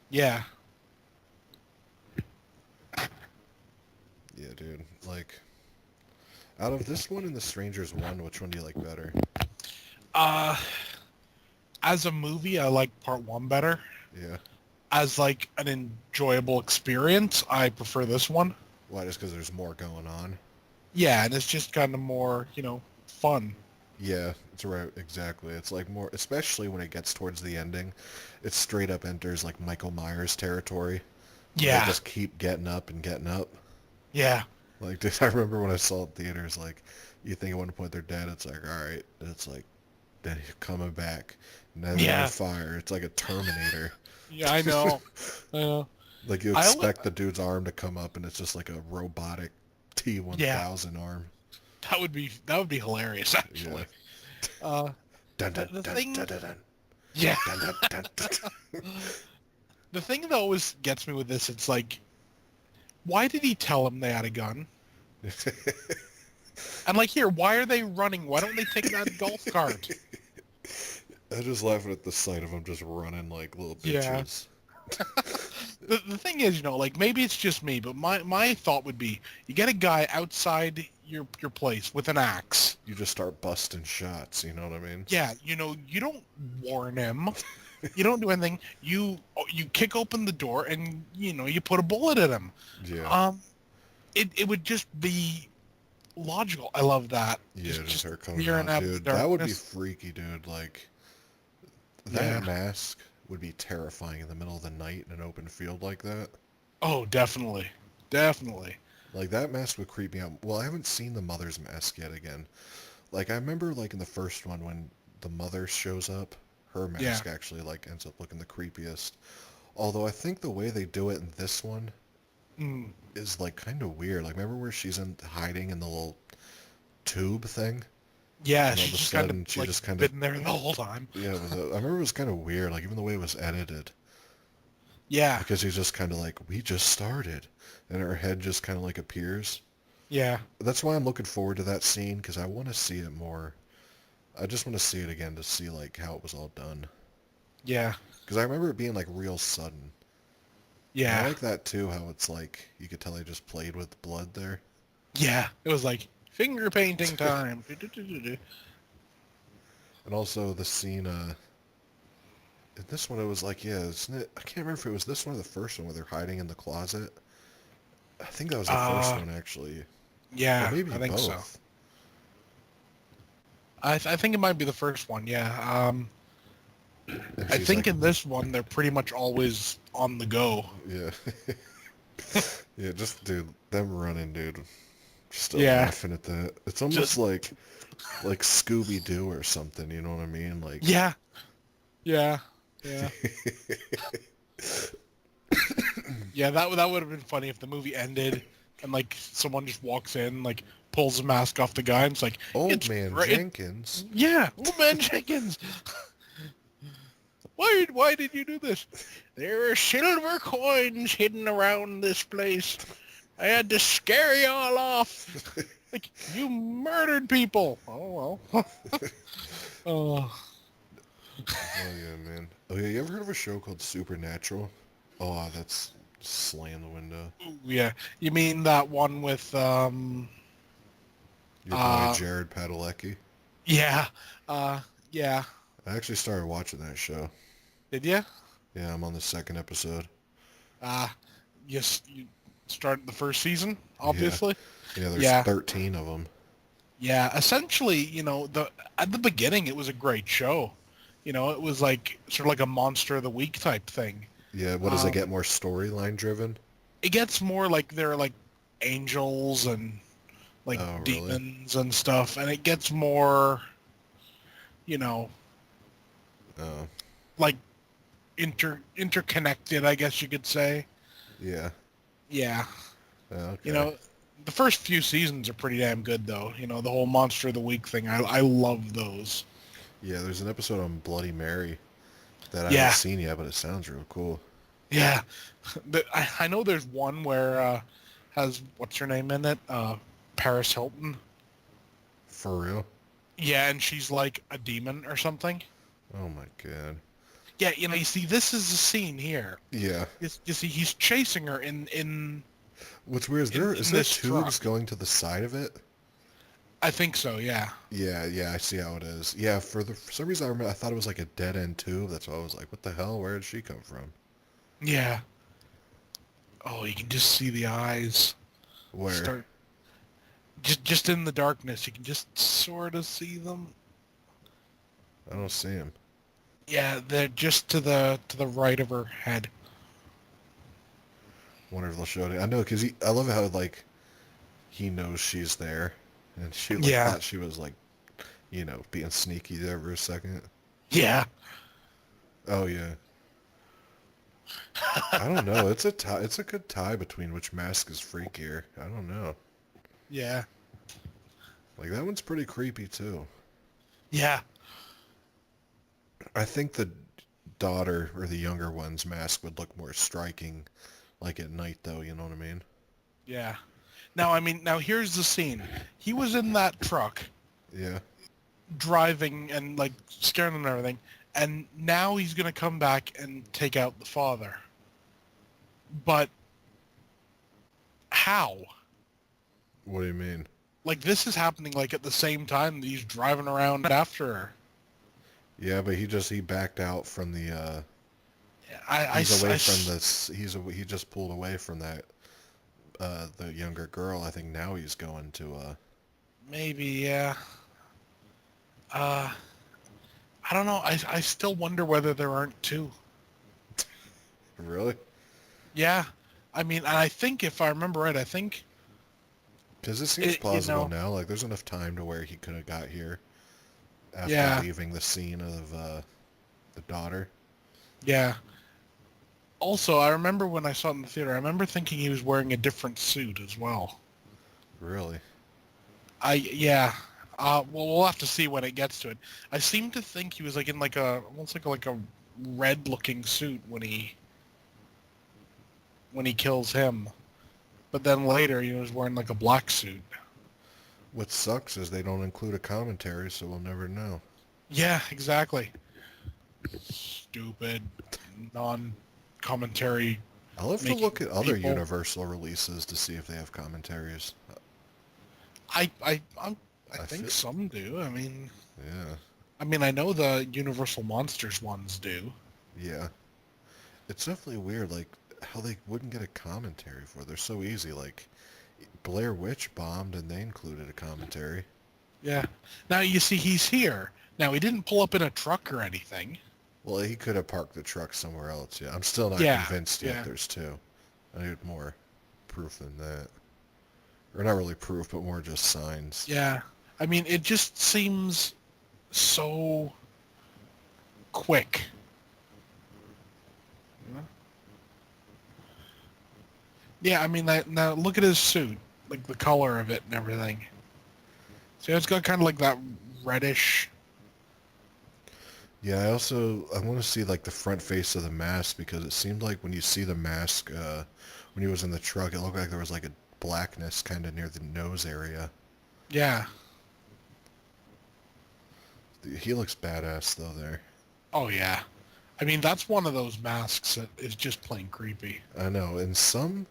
yeah. Yeah, dude. Like, out of this one and The Strangers one, which one do you like better? Uh, as a movie, I like part one better. Yeah. As like an enjoyable experience, I prefer this one. Why? Just because there's more going on? Yeah, and it's just kind of more, fun. Yeah, it's right. Exactly. It's like more, especially when it gets towards the ending, it straight up enters like Michael Myers territory, where they Yeah, just keep getting up and getting up. yeah, Like, dude, I remember when I saw it in theaters, like, you think at one point they're dead, it's like, all right, and it's like, then he's coming back, and then they're on yeah, fire. It's like a Terminator. yeah. I know. I know. Like you I li- expect the dude's arm to come up, and it's just like a robotic yeah, T-1000 arm. that would be hilarious Yeah. actually. Uh, Dun the, dun the dun thing, dun dun dun yeah, dun dun dun. Dun. the thing that always gets me with this, it's like, why did he tell him they had a gun? And like here, why are they running? Why don't they take that golf cart? I just laughing at the sight of them just running like little Yeah. bitches. The thing is, like maybe it's just me, but my thought would be you get a guy outside your place with an axe. You just start busting shots, you know what I mean? Yeah, you don't warn him. You don't do anything. You kick open the door and you put a bullet in him. Yeah. It would just be logical. I love that. Yeah, just her coming peering out, out of the dude. That would be darkness. freaky, dude. Like, that Yeah. mask would be terrifying in the middle of the night in an open field like that. Oh, definitely. Definitely. Like, that mask would creep me out. Well, I haven't seen the mother's mask yet again. Like, I remember, like, in the first one when the mother shows up, her Yeah. mask actually, like, ends up looking the creepiest. Although I think the way they do it in this one Mm. is, like, kind of weird. Like, remember where she's hiding in the little tube thing? Yeah, And all of she's a just kind of sudden, she like just kind of... been there the whole time. Yeah, I remember it was kind of weird, like, even the way it was edited. Yeah. Because he's just kind of like, we just started. And her head just kind of like appears. Yeah. That's why I'm looking forward to that scene, because I want to see it more. I just want to see it again to see like how it was all done. Yeah. Because I remember it being like real sudden. And I Yeah. like that too, how it's like, you could tell they just played with blood there. Yeah. It was like finger painting time. And also the scene, in this one it was like, yeah, isn't it, I can't remember if it was this one or the first one where they're hiding in the closet. I think that was the first one actually. Or Yeah, maybe I think so. both. I think it might be the first one. Yeah. And I she's think like, in this one they're pretty much always on the go. yeah. Yeah, just dude, them running, dude. Still Yeah. laughing at that. It's almost Just like Scooby Doo or something. You know what I mean? Like, yeah. Yeah. Yeah. Yeah, that would have been funny if the movie ended and like someone just walks in, like pulls the mask off the guy and it's like Old it's Man great. Jenkins. Yeah, old man Jenkins. Why did you do this? There are silver coins hidden around this place. I had to scare you all off. Like you murdered people. Oh well. Oh Oh yeah, man. Oh yeah, you ever heard of a show called Supernatural? Oh, that's slam the window. yeah. You mean that one with Your boy uh Jared Padalecki. yeah yeah. I actually started watching that show. Did you? Yeah, I'm on the second episode. Yes, you started the first season, Yeah, obviously. yeah. There's Yeah, 13 of them. yeah. Essentially, at the beginning, it was a great show. It was like sort of like a monster of the week type thing. Yeah, what does it Um, get more storyline driven? it gets more like they're like angels and like Oh, really? demons and stuff, and it gets more, you know, Oh, like interconnected, I guess you could say. yeah. Yeah. Okay. The first few seasons are pretty damn good, though. The whole Monster of the Week thing. I love those. Yeah, there's an episode on Bloody Mary that I haven't Yeah, seen yet, but it sounds real cool. yeah. But I know there's one where has what's her name in it? Paris Hilton. For real? Yeah, and she's like a demon or something. Oh my god. Yeah, you see, this is the scene here. Yeah. You see, he's chasing her in What's weird is in there this tubes truck. going to the side of it? I think so. Yeah. Yeah, yeah, I see how it is. Yeah, for some reason I thought it was like a dead end tube. That's why I was like, what the hell? Where did she come from? Yeah. Oh, you can just see the eyes Where? start just in the darkness. You can just sort of see them. I don't see him. Yeah, they're just to the right of her head. Wonder if they'll show it. I know, cause I love how like he knows she's there, and she like Yeah. thought she was like, being sneaky there for a second. Yeah. Oh yeah. I don't know. It's a tie. It's a good tie between which mask is freakier. I don't know. Yeah. Like that one's pretty creepy too. Yeah. I think the daughter or the younger one's mask would look more striking, like at night though. You know what I mean? Yeah. Now, I mean, now here's the scene. He was in that truck Yeah. driving and like scaring them and everything, and now he's gonna come back and take out the father. But how? What do you mean? Like this is happening like at the same time that he's driving around after her. Yeah, but he backed out from the I, he's away I, from this he just pulled away from that the younger girl. I think now he's going to maybe, yeah. Uh, I don't know. I still wonder whether there aren't two. really? Yeah. I mean, and I think if I remember right, I think Because it seems plausible you know, now. Like there's enough time to where he could have got here after yeah, leaving the scene of the daughter. yeah. Also, I remember when I saw it in the theater, I remember thinking he was wearing a different suit as well. Really? Yeah. Well, we'll have to see when it gets to it. I seem to think he was like in like a almost like a red-looking suit when he kills him, but then later he was wearing like a black suit. What sucks is they don't include a commentary, so we'll never know. Yeah, exactly. Stupid, non-commentary I'll have to making look at other people. Universal releases to see if they have commentaries. I I I'm, I I think feel, some do. yeah, I mean, I know the Universal Monsters ones do. yeah. It's definitely weird, like how they wouldn't get a commentary for. They're so easy. Like Blair Witch bombed, and they included a commentary. Yeah. Now you see, he's here. Now he didn't pull up in a truck or anything. Well, he could have parked the truck somewhere else. Yeah, I'm still not Yeah. convinced yet. Yeah. There's two. I need more proof than that, or not really proof, but more just signs. Yeah. I mean, it just seems so quick. Yeah, I mean, now look at his suit, like the color of it and everything. So it's got kind of like that reddish. Yeah, I want to see like the front face of the mask because it seemed like when you see the mask when he was in the truck, it looked like there was like a blackness kind of near the nose area. Yeah. He looks badass though there. Oh yeah. I mean, that's one of those masks that is just plain creepy. I know. In some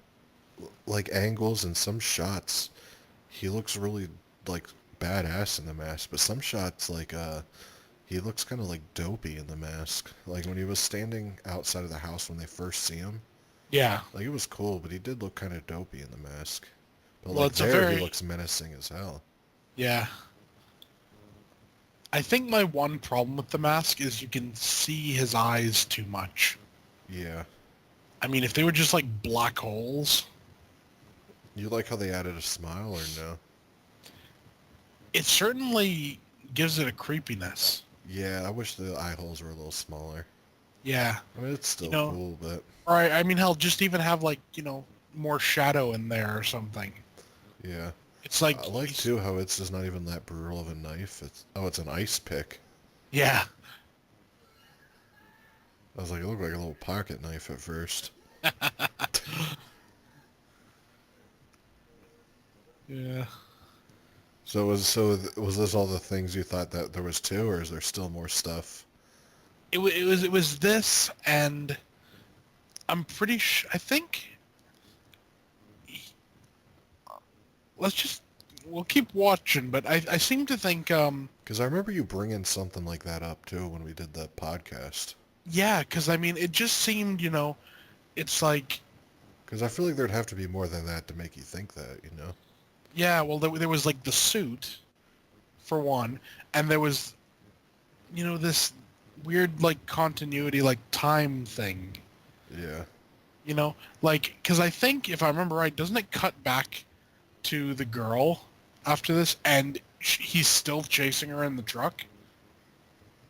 like angles and some shots, he looks really like badass in the mask, but some shots like he looks kind of like dopey in the mask. Like when he was standing outside of the house when they first see him, Yeah. like it was cool, but he did look kind of dopey in the mask. But Well, like it's a there, he very looks menacing as hell. yeah. I think my one problem with the mask is you can see his eyes too much. Yeah. I mean, if they were just like black holes, You like how they added a smile or no? it certainly gives it a creepiness. Yeah, I wish the eye holes were a little smaller. Yeah. I mean, it's still You know, cool, but or I mean, hell, just even have like, more shadow in there or something. yeah. It's like, I like too how it's just not even that brutal of a knife. It's an ice pick. yeah. I was like, it looked like a little pocket knife at first. Yeah. Was this all the things you thought that there was two, or is there still more stuff? It was this, and I'm pretty sure. I think let's just we'll keep watching, but I seem to think Because I remember you bringing something like that up too when we did the podcast. yeah, because I mean it just seemed it's like Because I feel like there'd have to be more than that to make you think that, you know? yeah, well there was like the suit for one, and there was this weird like continuity like time thing, Yeah. like because I think if I remember right, doesn't it cut back to the girl after this, and he's still chasing her in the truck?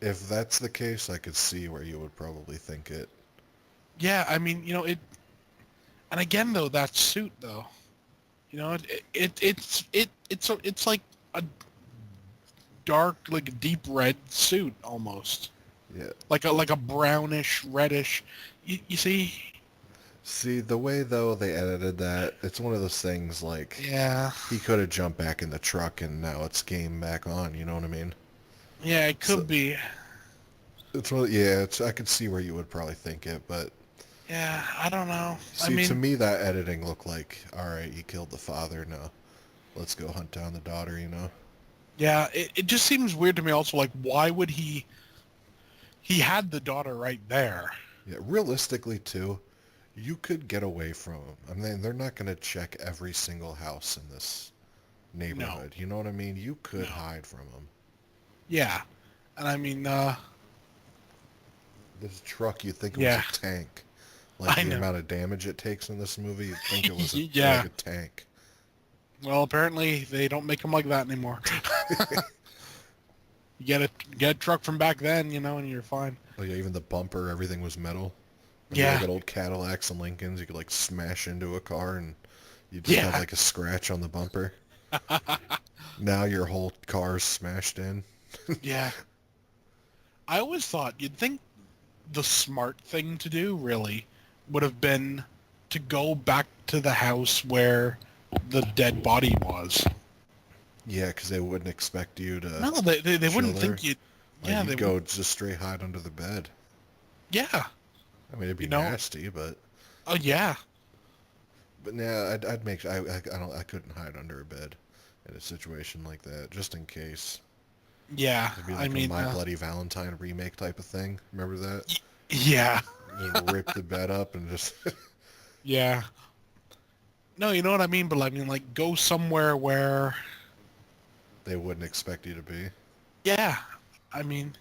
If that's the case, I could see where you would probably think it. Yeah, I mean, it, and again though, that suit though, it's like a dark, like a deep red suit almost, Yeah. like a brownish reddish. You see? See, the way though they edited that, it's one of those things like Yeah, he could have jumped back in the truck and now it's game back on, you know what I mean? yeah, it So could be. it's one, yeah, it's I could see where you would probably think it, but Yeah, I don't know. I see, to mean, me that editing looked like, all right, he killed the father, now let's go hunt down the daughter, you know? yeah, it just seems weird to me. Also, like, why would he? He had the daughter right there. Yeah, realistically too, you could get away from them. I mean, they're not going to check every single house in this No, neighborhood. You know what I mean? You could no. hide from them. Yeah, and I mean, This truck, you'd think it was a yeah, tank. Like I the know. amount of damage it takes in this movie, you'd think it was like Yeah. a tank. Well, apparently they don't make them like that anymore. You get a truck from back then, and you're fine. Oh yeah, even the bumper, everything was metal. Remember Yeah, like at old Cadillacs and Lincolns, you could like smash into a car and you just have yeah, like a scratch on the bumper. Now your whole car's smashed in. yeah. I always thought you'd think the smart thing to do really would have been to go back to the house where the dead body was. Yeah, because they wouldn't expect you to No, they chill wouldn't there. think you'd. Like Yeah, they you'd would. go just straight hide under the bed. Yeah, I mean, it'd be you know. nasty, but Oh yeah, yeah, I'd make I couldn't hide under a bed in a situation like that, just in case. yeah. It'd be I like a mean, My Bloody Valentine remake type of thing. Remember that? yeah, Just rip the bed up and just yeah. No, you know what I mean. But I mean, like, go somewhere where. they wouldn't expect you to be. Yeah, I mean,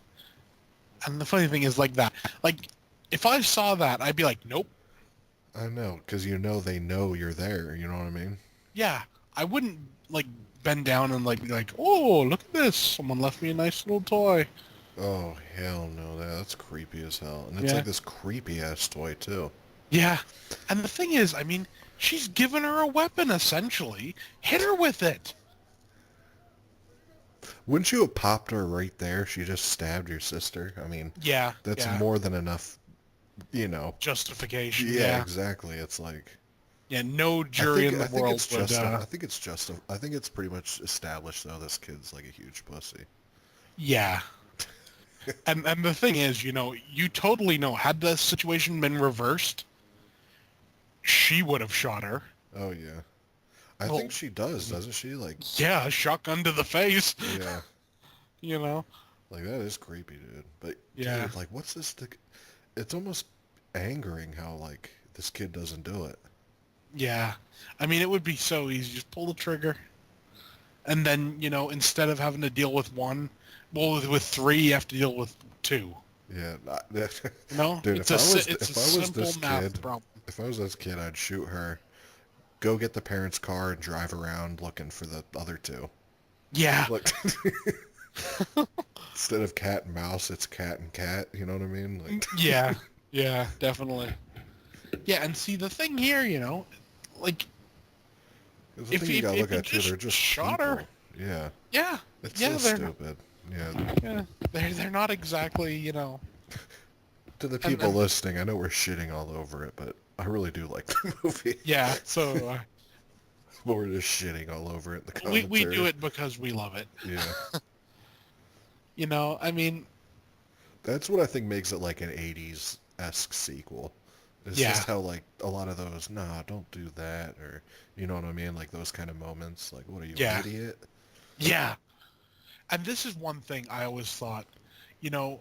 and the funny thing is like that. Like, if I saw that, I'd be like, nope. I know, because you know they know you're there. You know what I mean? Yeah, I wouldn't like bend down and like be like, oh, look at this. Someone left me a nice little toy. Oh hell no, that's creepy as hell, and it's Yeah. like this creepy ass toy too. Yeah. And the thing is, I mean, she's given her a weapon essentially. Hit her with it. Wouldn't you have popped her right there? She just stabbed your sister. I mean, Yeah. that's Yeah. more than enough, you know. Justification. Yeah, Yeah. exactly. It's like Yeah. No jury in the I think world it's would. just I think it's just I think it's pretty much established though this kid's like a huge pussy. Yeah. And the thing is, you totally know had the situation been reversed, she would have shot her. Oh yeah. I Well, think she does, doesn't she? Like yeah, a shotgun to the face. yeah. You know. Like that is creepy, dude. But Yeah. dude, like what's this it's almost angering how like this kid doesn't do it. Yeah. I mean, it would be so easy. Just pull the trigger. And then, instead of having to deal with one, well, with three, you have to deal with two. Yeah, No, dude. it's If I was simple this math kid, problem. if I was this kid, I'd shoot her, go get the parents' car, and drive around looking for the other two. Yeah, Like instead of cat and mouse, it's cat and cat. You know what I mean? Like yeah, yeah, definitely. Yeah, and see the thing here, like 'cause the if thing you if, gotta if look he at too, just they're just shot people. her, Yeah, yeah, it's yeah, so they're stupid. Yeah. yeah, they're not exactly, To the and, people and listening, I know we're shitting all over it, but I really do like the movie. yeah. So We're just shitting all over it in the We do commentary. it because we love it. Yeah. I mean, That's what I think makes it like an 80s-esque sequel. It's just yeah, how like a lot of those, nah, don't do that, or you know what I mean? Like those kind of moments. Like, what are you, an yeah, idiot? yeah. And this is one thing I always thought, you know,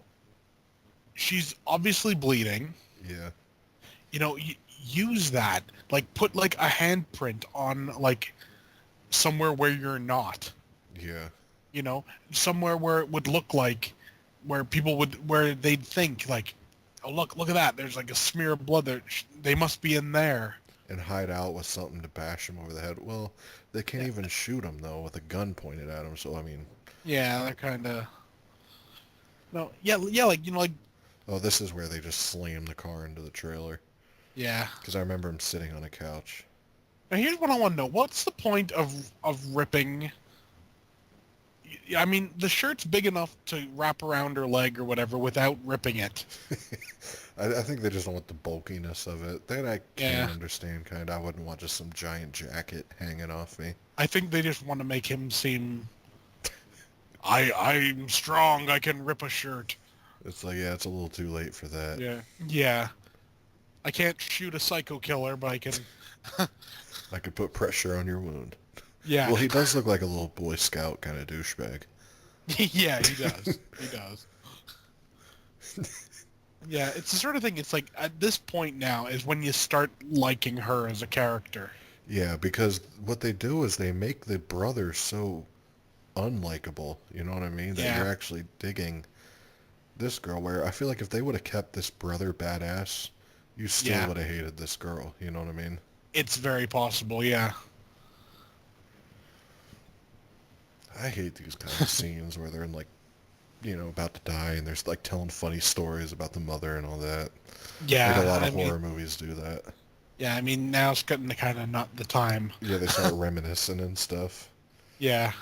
she's obviously bleeding. Yeah. Use that. Like, put like a handprint on like somewhere where you're not. Yeah. You know, somewhere where it would look like where they'd think like, oh look at that. There's like a smear of blood there. They must be in there. And hide out with something to bash him over the head. Well, they can't Yeah, even shoot him though with a gun pointed at him. So I mean, yeah, they're kind of no, yeah, like like oh, this is where they just slam the car into the trailer. yeah. Because I remember him sitting on a couch. Now here's what I want to know: what's the point of ripping? I mean, the shirt's big enough to wrap around her leg or whatever without ripping it. I think they just don't want the bulkiness of it. That I can Yeah, understand, kind of. I wouldn't want just some giant jacket hanging off me. I think they just want to make him seem I'm strong. I can rip a shirt. It's like, yeah, it's a little too late for that. Yeah, yeah. I can't shoot a psycho killer, but I can. I could put pressure on your wound. Yeah, Well, he does look like a little Boy Scout kind of douchebag. yeah, he does. He does. Yeah, it's the sort of thing. It's like at this point now is when you start liking her as a character. Yeah, because what they do is they make the brother so unlikable. You know what I mean? That Yeah, you're actually digging this girl. Where I feel like if they would have kept this brother badass, you still yeah. would have hated this girl. You know what I mean? It's very possible. Yeah, I hate these kind of scenes where they're in like, about to die and they're like telling funny stories about the mother and all that. Like a yeah. lot I of mean, horror movies do that. yeah. I mean, now it's getting to kind of not the time. Yeah, they start reminiscing and stuff. Yeah,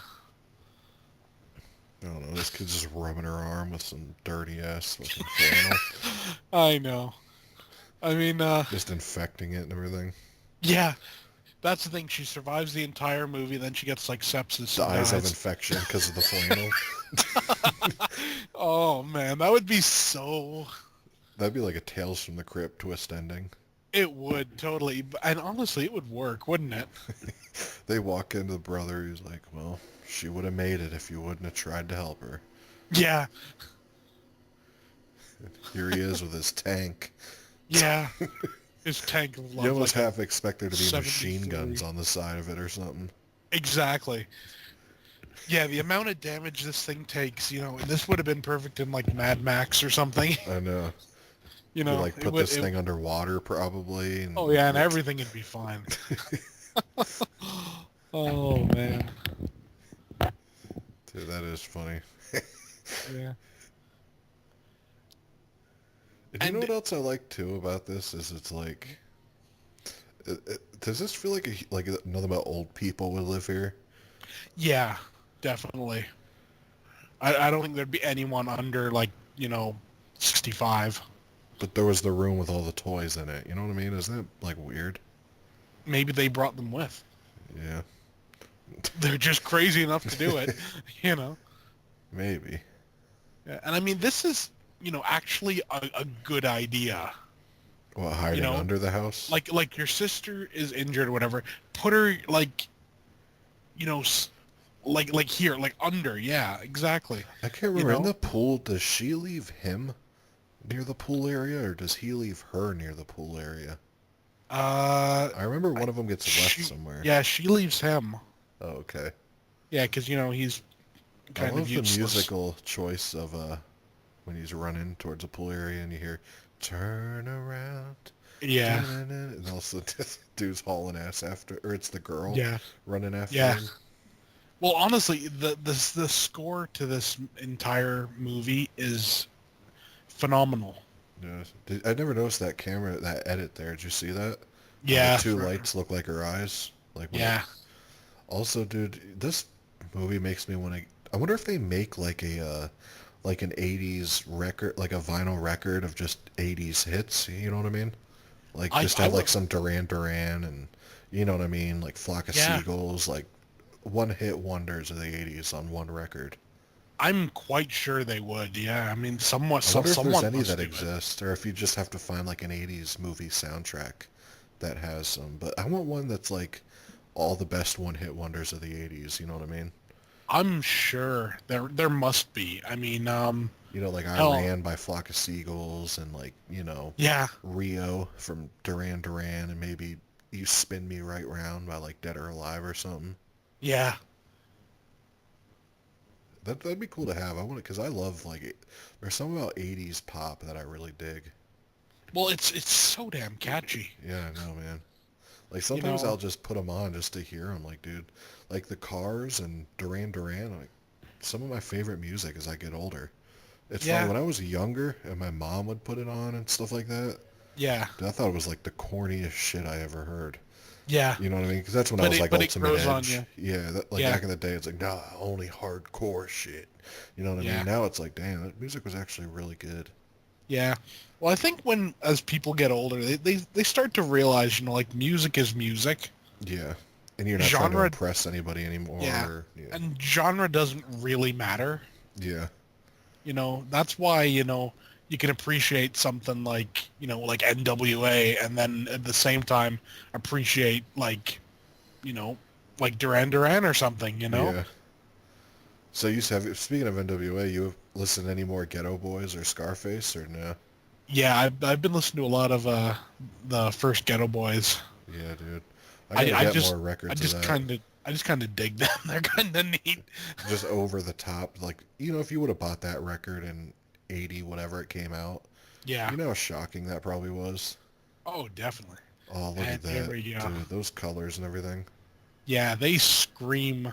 I don't know. This kid's just rubbing her arm with some dirty ass fucking flannel, I know. I mean, just infecting it and everything. yeah. That's the thing. She survives the entire movie, then she gets like sepsis and Dies of dies. infection because of the flannel. Oh man, that would be so. That'd be like a Tales from the Crypt twist ending. It would totally, and honestly, it would work, wouldn't it? They walk into the brother. He's like, "Well, she would have made it if you wouldn't have tried to help her." Yeah, Here he is with his tank. yeah. His tank of You love, almost like half expect there to be machine 73. guns on the side of it or something. Exactly. Yeah, the amount of damage this thing takes, this would have been perfect in like Mad Max or something. I know. You You know, like it put would. this thing underwater probably, and Oh yeah, and everything would be fine. Oh man. dude, that is funny. Yeah. And you know And what else I like too about this is it's like, does this feel like nothing but old people would live here? yeah, definitely. I don't think there'd be anyone under like 65. But there was the room with all the toys in it. You know what I mean? Isn't that like weird? Maybe they brought them with. Yeah, They're just crazy enough to do it, you know. maybe. Yeah, and I mean, this is actually a good idea. What, hiding know, under the house? Like your sister is injured or whatever. Put her like like here, like under. Yeah, exactly. I can't You remember. In know. the pool, does she leave him near the pool area, or does he leave her near the pool area? I remember one of them gets left somewhere. Yeah, she leaves him. Oh, okay. Yeah, because he's I kind of love the useless. musical choice of when he's running towards a pool area and you hear "Turn around," Yeah, and also this dude's hauling ass after, or it's the girl yeah, running after yeah. him. Well, honestly, the score to this entire movie is phenomenal. Yeah, I never noticed that camera, that edit there. Did you see that? How Yeah, the two lights look like her eyes. Like when yeah. also, dude, this movie makes me want to. I wonder if they make like like an '80s record, like a vinyl record of just '80s hits. You know what I mean? Like just I have like would. some Duran Duran and You know what I mean? Like Flock of Yeah, Seagulls, like one-hit wonders of the 80s on one record. I'm quite sure they would. Yeah, I mean, somewhat, I wonder if there's someone any must that do it. exist, or if you just have to find like an 80s movie soundtrack that has some. But I want one that's like all the best one-hit wonders of the 80s, you know what I mean? I'm sure there must be. I mean, You know, like I hell, Ran by Flock of Seagulls and like, yeah, Rio from Duran Duran and maybe You Spin Me Right Round by like Dead or Alive or something. yeah. That'd be cool to have. I want it because I love like it. There's something about 80s pop that I really dig. Well, it's so damn catchy. Yeah, I know, man. Like You sometimes know. I'll just put them on just to hear them. Like, dude, like the Cars and Duran Duran. Like some of my favorite music as I get older. It's funny Yeah, when I was younger and my mom would put it on and stuff like that. yeah, Dude, I thought it was like the corniest shit I ever heard. yeah. You know what I mean? Because that's when I was like But it Ultimate grows on Edge. you. Yeah, like Yeah, back in the day, it's like nah, only hardcore shit. You know what I mean? yeah, Now it's like, damn, that music was actually really good. yeah. Well, I think when as people get older, they start to realize, like music is music. Yeah, and you're not trying to Genre, impress anybody yeah, anymore. Yeah, and genre doesn't really matter. yeah, That's why, you can appreciate something like, like NWA, and then at the same time appreciate you know, like Duran Duran or something. yeah. So you have speaking of NWA, you listen to any more Ghetto Boys or Scarface or no? Yeah, I've been listening to a lot of the first Ghetto Boys. Yeah, dude. I I gotta I get just more I records of just that. kind of I just kind of dig them. They're kind of neat. Just over the top, like if you would have bought that record in '80, whatever it came out, Yeah. you know how shocking that probably was. Oh, definitely. Oh, look And at there that, we go. dude. Those colors and everything. Yeah, they scream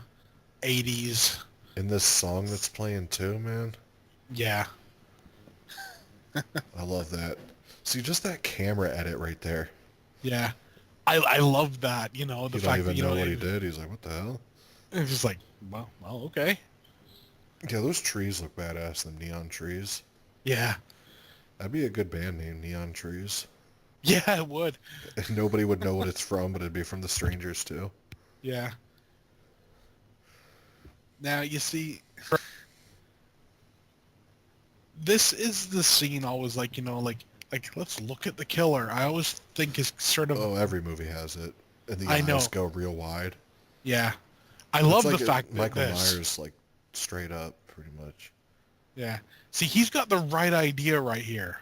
80s. And this song that's playing too, man. Yeah. I love that. See, just that camera edit right there. Yeah. I love that, the You don't fact that, even know what he did. He's like, what the hell? it's just like, well, okay. Yeah, those trees look badass, them neon trees. Yeah. That'd be a good band name, Neon Trees. Yeah, it would. And nobody would know what it's from, but it'd be from The Strangers too. Yeah. Now, you see, this is the scene always like, let's look at the killer. I always think is sort of, Oh, every movie has it. And the I eyes know. go real wide. Yeah. I It's love the like fact that Michael this. Myers, like, straight up, pretty much. Yeah. See, he's got the right idea right here.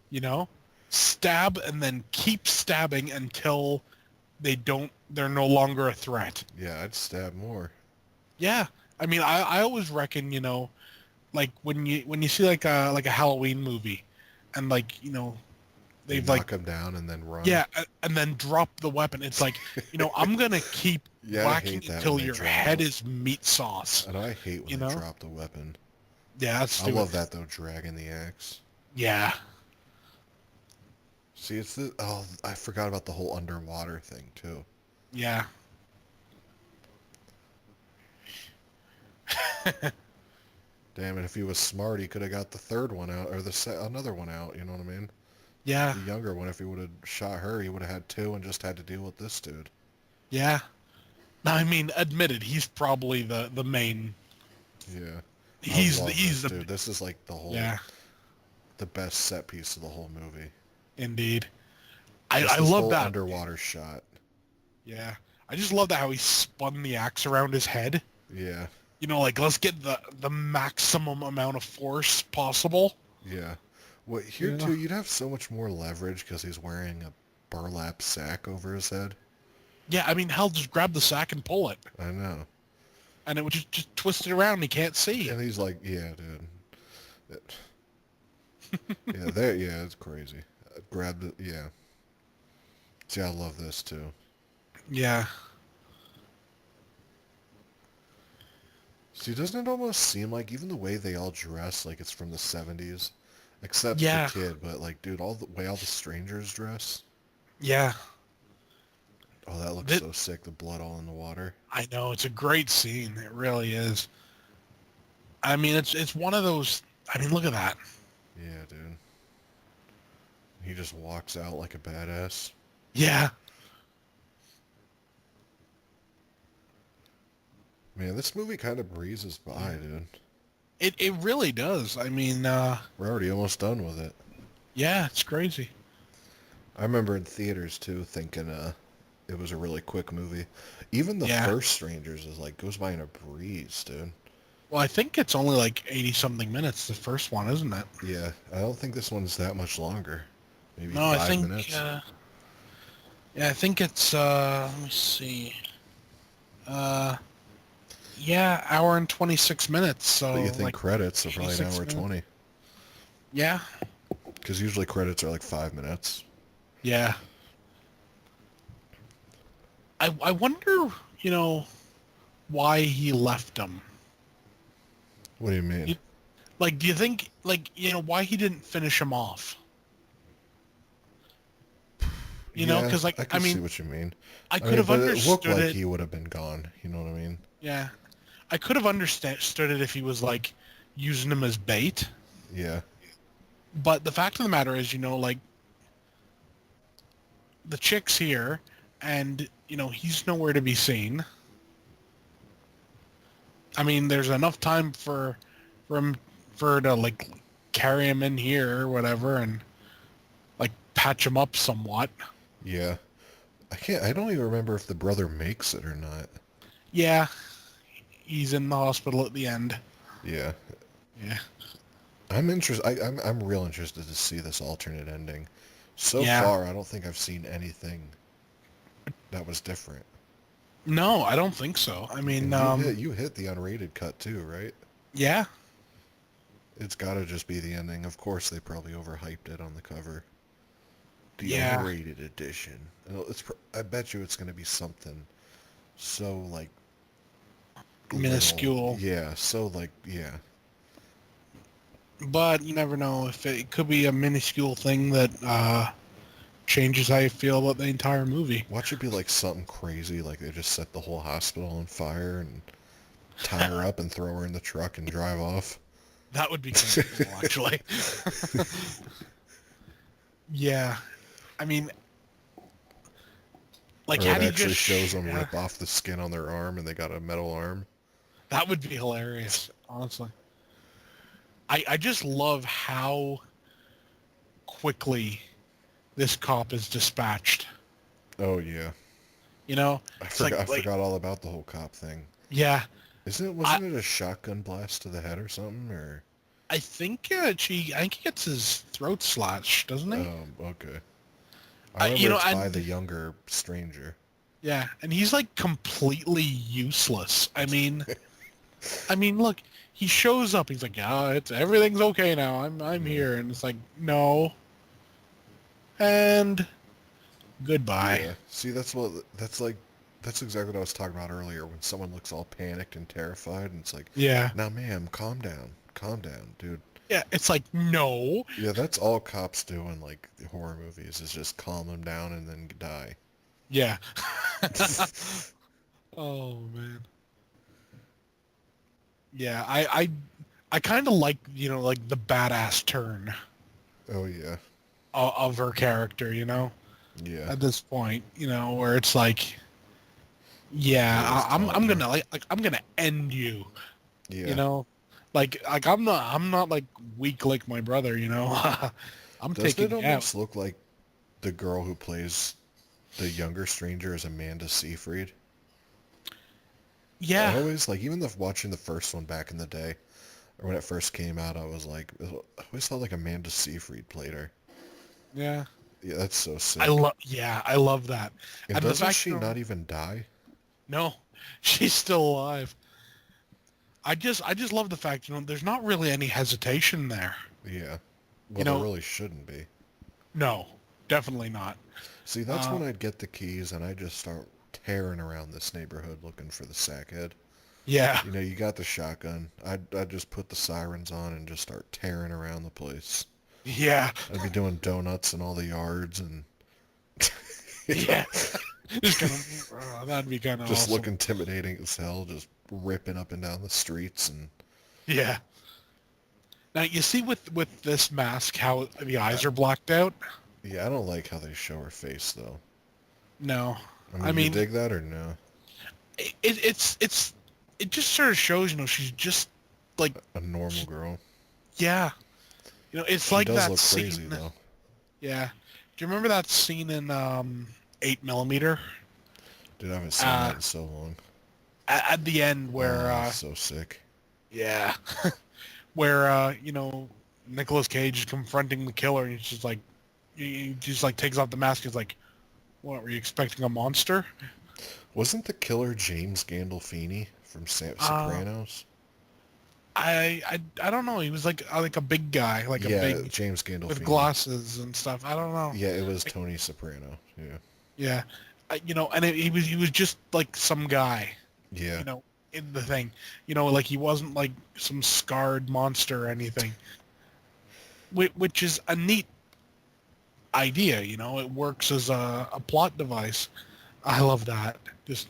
You know? Stab and then keep stabbing until they're no longer a threat. Yeah, I'd stab more. Yeah. I mean, I always reckon, like when you see like a Halloween movie and They they've like knock him down and then run. yeah, and then drop the weapon. It's like, I'm going to keep Yeah, I whacking hate that until when they your drop head it. is meat sauce. And I hate You when they know? drop the weapon. Yeah, that's I stupid. love that, though, dragging the axe. Yeah. See, it's the... Oh, I forgot about the whole underwater thing, too. Yeah. Damn it, if he was smart, he could have got the third one out, or another one out, you know what I mean? Yeah. The younger one, if he would have shot her, he would have had two and just had to deal with this dude. Yeah. I mean, admitted, he's probably the main. Yeah. I He's love he's this, the dude. This is like yeah, the best set piece of the whole movie. indeed. Just I this love whole that. underwater shot. Yeah, I just love that how he spun the axe around his head. Yeah. Like let's get the maximum amount of force possible. Yeah. Well, here Yeah. too, you'd have so much more leverage because he's wearing a burlap sack over his head. Yeah, I mean, hell, just grab the sack and pull it, I know. and it would just twist it around. And he can't see. And he's like, yeah, dude. Yeah, there. Yeah, it's crazy. Grab the. Yeah. See, I love this too. Yeah. See, doesn't it almost seem like even the way they all dress, like it's from the '70s, except Yeah. the kid, but like, dude, all the way all the strangers dress. Yeah. Oh, that looks That, so sick. The blood all in the water. I know it's a great scene. It really is. I mean, it's one of those. I mean, look at that. Yeah, dude. He just walks out like a badass. Yeah. Man, this movie kind of breezes by, dude. It really does. I mean, We're already almost done with it. yeah, it's crazy. I remember in theaters too thinking it was a really quick movie. Even the Yeah. first Strangers is like goes by in a breeze, dude. Well, I think it's only like 80 something minutes, the first one, isn't it? Yeah, I don't think this one's that much longer. Maybe No, I 5 minutes. think, yeah, I think it's, let me see. Uh, yeah, hour and 26 minutes, But so you think like credits are probably an 86 hour minutes. 20. Yeah, Because usually credits are like 5 minutes. yeah. I wonder, you know, why he left him. What do you mean? You, like, do you think, like, why he didn't finish him off? Yeah, Because, like, I I can see mean, what you mean. I I could mean, have but it looked understood like it. he would have been gone. You know what I mean? Yeah, I could have understood it if he was like using him as bait. Yeah. But the fact of the matter is, like the chick's here, and he's nowhere to be seen. I mean, there's enough time for him for her to like carry him in here or whatever, and like patch him up somewhat. Yeah. I don't even remember if the brother makes it or not. Yeah, he's in the hospital at the end. Yeah. Yeah, I'm interested. I'm real interested to see this alternate ending. So yeah. far, I don't think I've seen anything that was different. No, I don't think so. I mean, And you hit the unrated cut too, right? yeah, It's got to just be the ending. Of course, they probably overhyped it on the cover. The yeah, unrated edition. I bet you it's going to be something so like little. minuscule. Yeah, so like yeah. But you never know if it could be a minuscule thing that changes how you feel about the entire movie. Watch it be like something crazy, like they just set the whole hospital on fire and tie her up and throw her in the truck and drive off. That would be kind of cool, actually. Yeah, I mean, like, Or it had he actually just shows them rip off the skin on their arm and they got a metal arm. that would be hilarious, honestly. I just love how quickly this cop is dispatched. Oh yeah. I It's forgot I like forgot all about the whole cop thing. yeah, I Wasn't it a shotgun blast to the head or something or I think I think he gets his throat slashed, doesn't he? okay. I remember it's by And the younger stranger. yeah, and he's like completely useless. I mean, look, he shows up. He's like, "Yeah, everything's okay now. I'm Yeah. here," and it's like, no, and goodbye. Yeah. See, that's exactly what I was talking about earlier when someone looks all panicked and terrified and it's like, Yeah, "Now, ma'am, calm down. Calm down, dude." yeah. It's like, no. Yeah, that's all cops do in like horror movies is just calm them down and then die. Yeah. Oh man. Yeah, I kind of like like the badass turn Oh yeah. of her character. Yeah. At this point, where it's like, yeah, Always I'm taunting gonna her. like I'm gonna end you. You Yeah. know, like I'm not like weak like my brother. I'm Doesn't taking it you out. almost look like the girl who plays the younger stranger is Amanda Seyfried? I Yeah, always like even watching the first one back in the day, or when it first came out, I was like, I always thought like Amanda Seyfried played her. yeah. Yeah, that's so sick. I love that. And And the doesn't fact, she not even die? no, she's still alive. I just love the fact, there's not really any hesitation there. Yeah. You Well, there know, really shouldn't be. no, definitely not. See, that's Uh, when I'd get the keys and I'd just start tearing around this neighborhood looking for the sackhead. yeah, You got the shotgun. I'd just put the sirens on and just start tearing around the place. yeah, I'd be doing donuts in all the yards and you know, yeah. Just kind of, that'd be kind of just awesome. look intimidating as hell, just ripping up and down the streets and Yeah. Now you see with this mask how the eyes are blacked out. yeah, I don't like how they show her face No, though. I You mean dig that or no? it's it just sort of shows, she's just like, A normal girl. yeah, it's She like does that look crazy scene. though. Yeah, do you remember that scene in 8 millimeter? Dude, I haven't seen Uh, that in so long. at the end where, Oh, so sick. yeah, where Nicolas Cage is confronting the killer, and he's just like, he just like takes off the mask. He's like, "What, were you expecting a monster?" Wasn't the killer James Gandolfini from Uh, Sopranos? I don't know. He was like a big guy, like a Yeah, big James with Gandolfini. glasses and stuff. I don't know. Yeah, it was Like, Tony Soprano. Yeah. yeah, and he was just like some guy, Yeah. you know, in the thing, like he wasn't like some scarred monster or anything, which is a neat idea. It works as a plot device. I love that. Just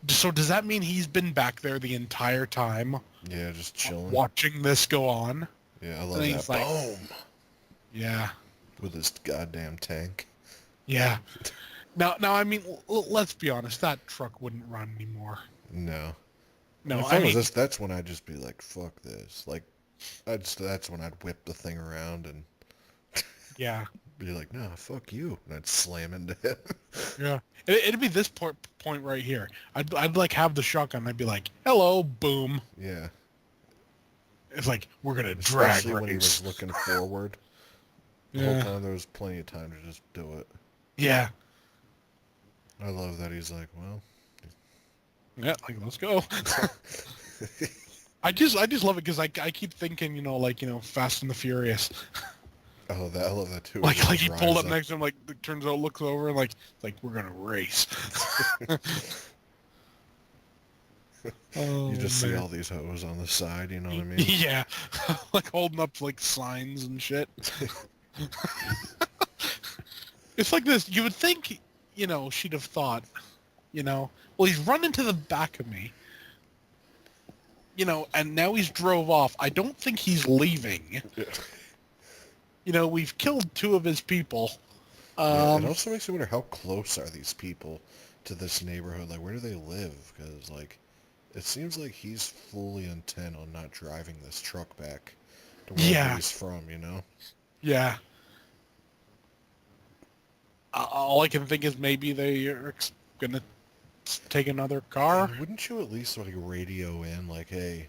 so does that mean he's been back there the entire time Yeah, just chilling. watching this go on? Yeah, I And love he's that. like, Boom! yeah, With his goddamn tank. yeah. Now, I mean, let's be honest. That truck wouldn't run anymore. No. And No, if I I was mean, this, that's when I'd just be like, fuck this. Like, that's when I'd whip the thing around and yeah, be like, nah, fuck you. And I'd slam into him. yeah. It'd be this point right here. I'd like have the shotgun. I'd be like, hello, boom. Yeah. It's like we're gonna drag Especially when he race. was looking forward. The whole Yeah, time there was plenty of time to just do it. yeah, I love that he's like, well, yeah. Like, let's go. I just love it because I keep thinking, Fast and the Furious. I love that too. Like He he pulled drives up next to him, like it turns out, looks over, and like it's like we're gonna race. Oh You just see man. all these hoes on the side, you know what I mean? Yeah, like holding up like signs and shit. It's like this. You would think, she'd have thought, well, he's running to the back of me, and now he's drove off. I don't think he's leaving. Yeah. We've killed two of his people. Yeah, it also makes me wonder how close are these people to this neighborhood? Like, where do they live? Because, like, it seems like he's fully intent on not driving this truck back to wherever Yeah, he's from, you know? yeah. All I can think is maybe they are gonna take another car. And wouldn't you at least, like, radio in, like, hey,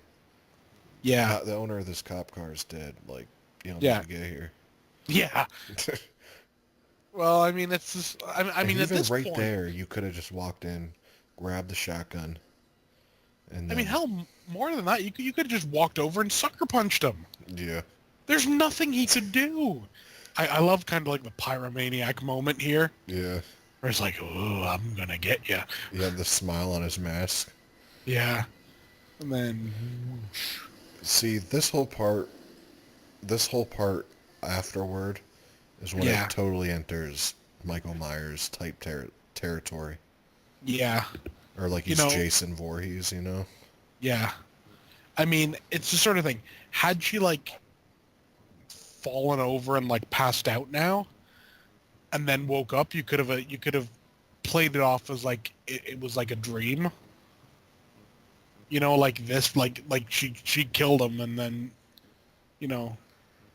Yeah, the owner of this cop car is dead. Like, you don't need yeah, to get here. yeah. Well, I mean, it's just, I And mean, at even this right point, there, you could have just walked in, grabbed the shotgun, and I mean, then, hell, more than that, you could have just walked over and sucker punched him. yeah. There's nothing he could do. I love kind of like the pyromaniac moment here, Yeah. where it's like, oh, I'm gonna get you. He had the smile on his mask. Yeah, and then, whoosh. See, this whole part afterward is when Yeah, it totally enters Michael Myers type territory. yeah, Or like you he's know, Jason Voorhees, you know? yeah. I mean, it's the sort of thing. Had she like fallen over and like passed out now, and then woke up, you could have played it off as like it was like a dream. Like this, like she killed him, and then you know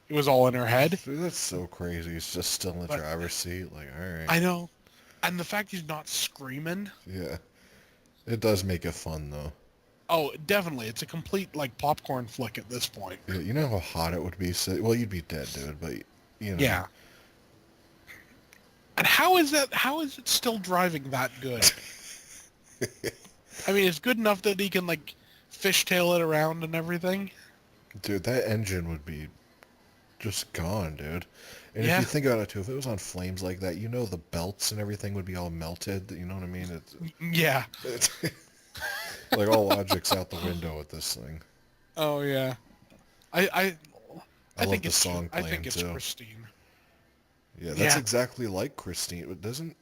it was all in her head. Dude, that's so crazy. He's just still in the But driver's seat. Like, alright. I know, and the fact he's not screaming. Yeah. It does make it fun, though. Oh, definitely, it's a complete like popcorn flick at this point. Yeah, you know how hot it would be? Well, you'd be dead, dude, but, you know. Yeah. And how is that? How is it still driving that good? I mean, it's good enough that he can like fishtail it around and everything. Dude, that engine would be just gone, dude. And if Yeah. you think about it, too, if it was on flames like that, you know the belts and everything would be all melted. You know what I mean? Yeah. It's like all logic's out the window with this thing. Oh yeah. I I I I love think the it's song I playing, think it's too. Christine. Yeah, that's Yeah. exactly like Christine. But doesn't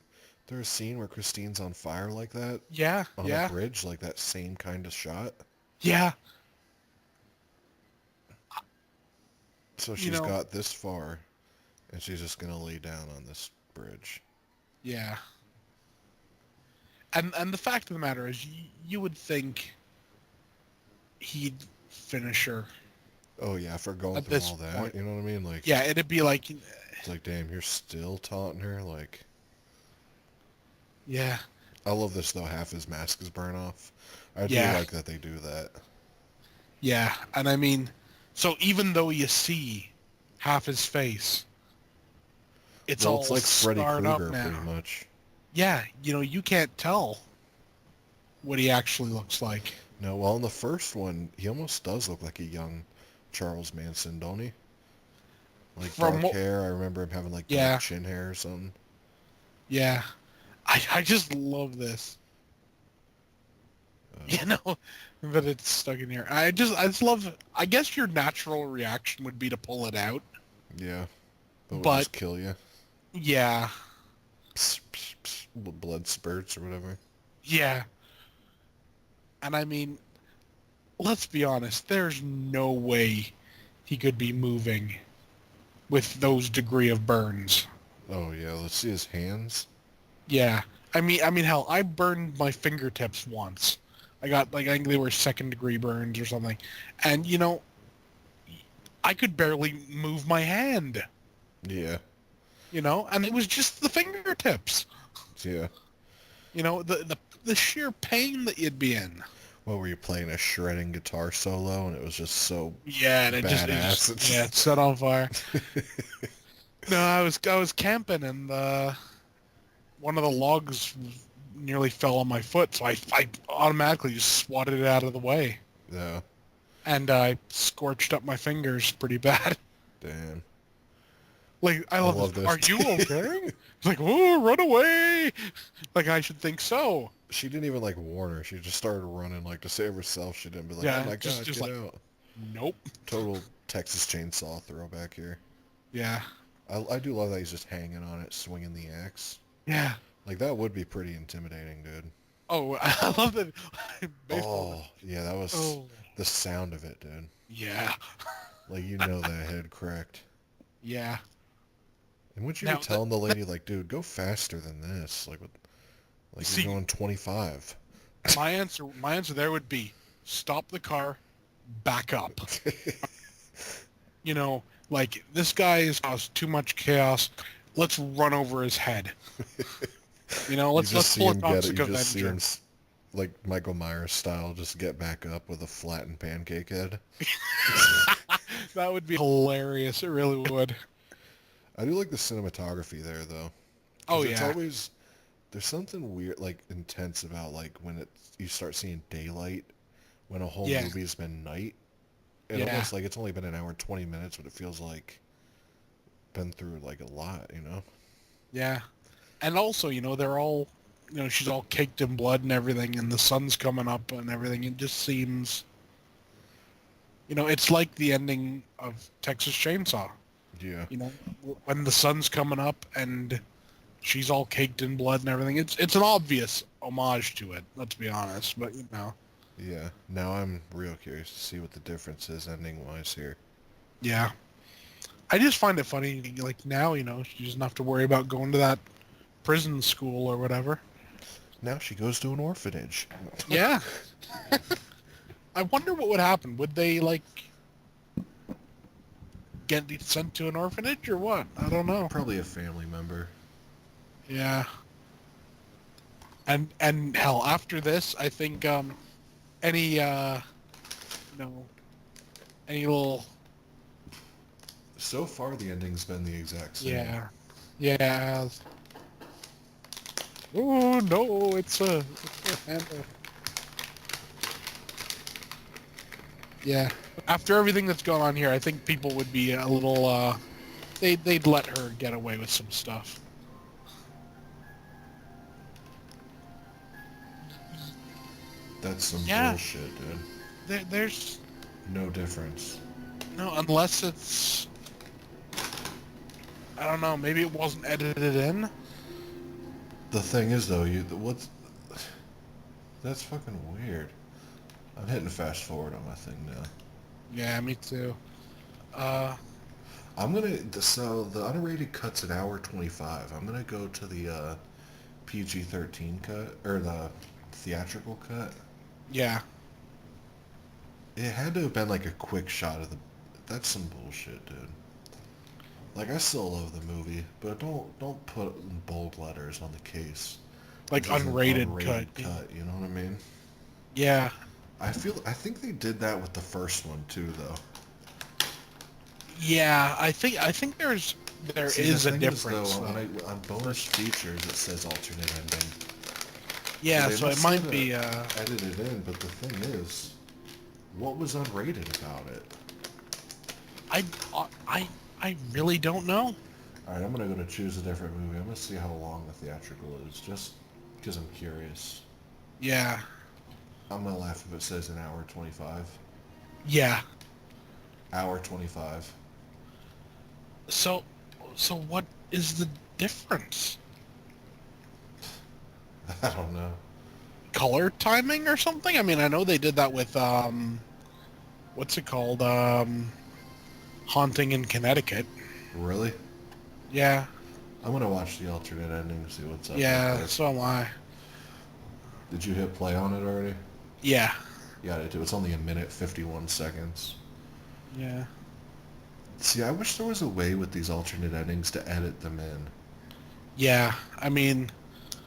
there a scene where Christine's on fire like that? Yeah. On a Yeah. bridge? Like that same kind of shot? Yeah. So You she's know. got this far, and she's just going to lay down on this bridge. Yeah. And the fact of the matter is, you would think, he'd finish her Oh yeah, for going at through this all that, point. you know what I mean? Like, Yeah, it'd be like, it's like, damn, you're still taunting her. Like, yeah, I love this though. Half his mask is burnt off. I do yeah, like that they do that. yeah. And I mean, so even though you see half his face, it's Well, it's all like Freddy scarred up Krueger, pretty now. much. Yeah, you can't tell what he actually looks like. No, well, in the first one, he almost does look like a young Charles Manson, don't he? Like From dark what? hair. I remember him having like dark Yeah, chin hair or something. yeah. I just love this. Uh, You know, that it's stuck in here. I just love. I guess your natural reaction would be to pull it out, yeah, but would but just kill you. yeah, Pss, pss, pss, blood spurts or whatever. yeah. And I mean, let's be honest. There's no way he could be moving with those degree of burns. Oh yeah, let's see his hands. Yeah. I mean, hell, I burned my fingertips once. I got like I think they were second degree burns or something, and I could barely move my hand. Yeah, And it was just the fingertips. yeah. The sheer pain that you'd be in. What were you playing, a shredding guitar solo, and it was just so Yeah, and badass. it set on fire. No, I was camping and one of the logs nearly fell on my foot, so I automatically just swatted it out of the way, Yeah, and I scorched up my fingers pretty bad. damn. Like I I love love this. this. Are you okay? It's like, oh, run away! Like I should think so. She didn't even like warn her. She just started running like to save herself. She didn't be like, Yeah, "Oh my just god, just get like, out!" nope. Total Texas Chainsaw throwback here. Yeah, I do love that he's just hanging on it, swinging the axe. yeah. Like that would be pretty intimidating, dude. Oh, I love that. Baseball. Oh yeah, that was Oh, the sound of it, dude. yeah, Like you know that head cracked. yeah. And would you Now, be telling the lady like, dude, go faster than this? Like what? Like see, you're going 25. my answer there would be stop the car, back up. Like this guy has caused too much chaos. Let's run over his head. You just Let's see pull a him get it. toxic You just see Avenger. him like Michael Myers style, just get back up with a flattened pancake head. That would be hilarious. It really would. I do like the cinematography there, though. Oh 'Cause it's yeah, always there's something weird, like intense about like when you start seeing daylight when a whole yeah, movie's been night. It yeah, almost like it's only been an hour and 20 minutes, but it feels like been through like a lot, you know? yeah. And also, they're all, she's all caked in blood and everything, and the sun's coming up and everything. It just seems, it's like the ending of Texas Chainsaw. Yeah. You know, when the sun's coming up and she's all caked in blood and everything. It's an obvious homage to it. Let's be honest, but Yeah. Now I'm real curious to see what the difference is ending-wise here. yeah. I just find it funny. Like now, she doesn't have to worry about going to that prison school or whatever. Now she goes to an orphanage. Yeah. I wonder what would happen. Would they like get sent to an orphanage or what? I don't know. Probably a family member. Yeah. And hell, after this, I think any any little So far, the ending's been the exact same. yeah. Oh no, it's a handle. Yeah. After everything that's gone on here, I think people would be a little they'd let her get away with some stuff. That's some Yeah. bullshit, dude. There's No difference. no, unless it's I don't know, maybe it wasn't edited in. The thing is, though, that's fucking weird. I'm hitting fast forward on my thing now. Yeah, me too. So the unrated cut's an hour 25. I'm gonna go to the PG-13 cut, or the theatrical cut. Yeah. It had to have been like a quick shot of the. That's some bullshit, dude. Like I still love the movie, but don't put in bold letters on the case. Like This is an unrated cut. unrated cut. You know what I mean? Yeah. I think they did that with the first one too, though. Yeah, I think there See, is the a thing is, difference though, though. on bonus features it says alternate ending, so Yeah, they so it must might have be edited in. But the thing is, what was unrated about it? I I I really don't know. All right, I'm gonna go to choose a different movie. I'm gonna see how long the theatrical is, just because I'm curious. Yeah. I'm gonna laugh if it says an hour 25. Yeah. Hour 25. So so what is the difference? I don't know. Color timing or something? I mean, I know they did that with what's it called? Haunting in Connecticut. Really? Yeah. I'm gonna watch the alternate ending to see what's up with Yeah, this. so am I. Did you hit play on it already? Yeah. Yeah, I did too. It's only a minute 51 seconds. Yeah. See, I wish there was a way with these alternate endings to edit them in. Yeah. I mean,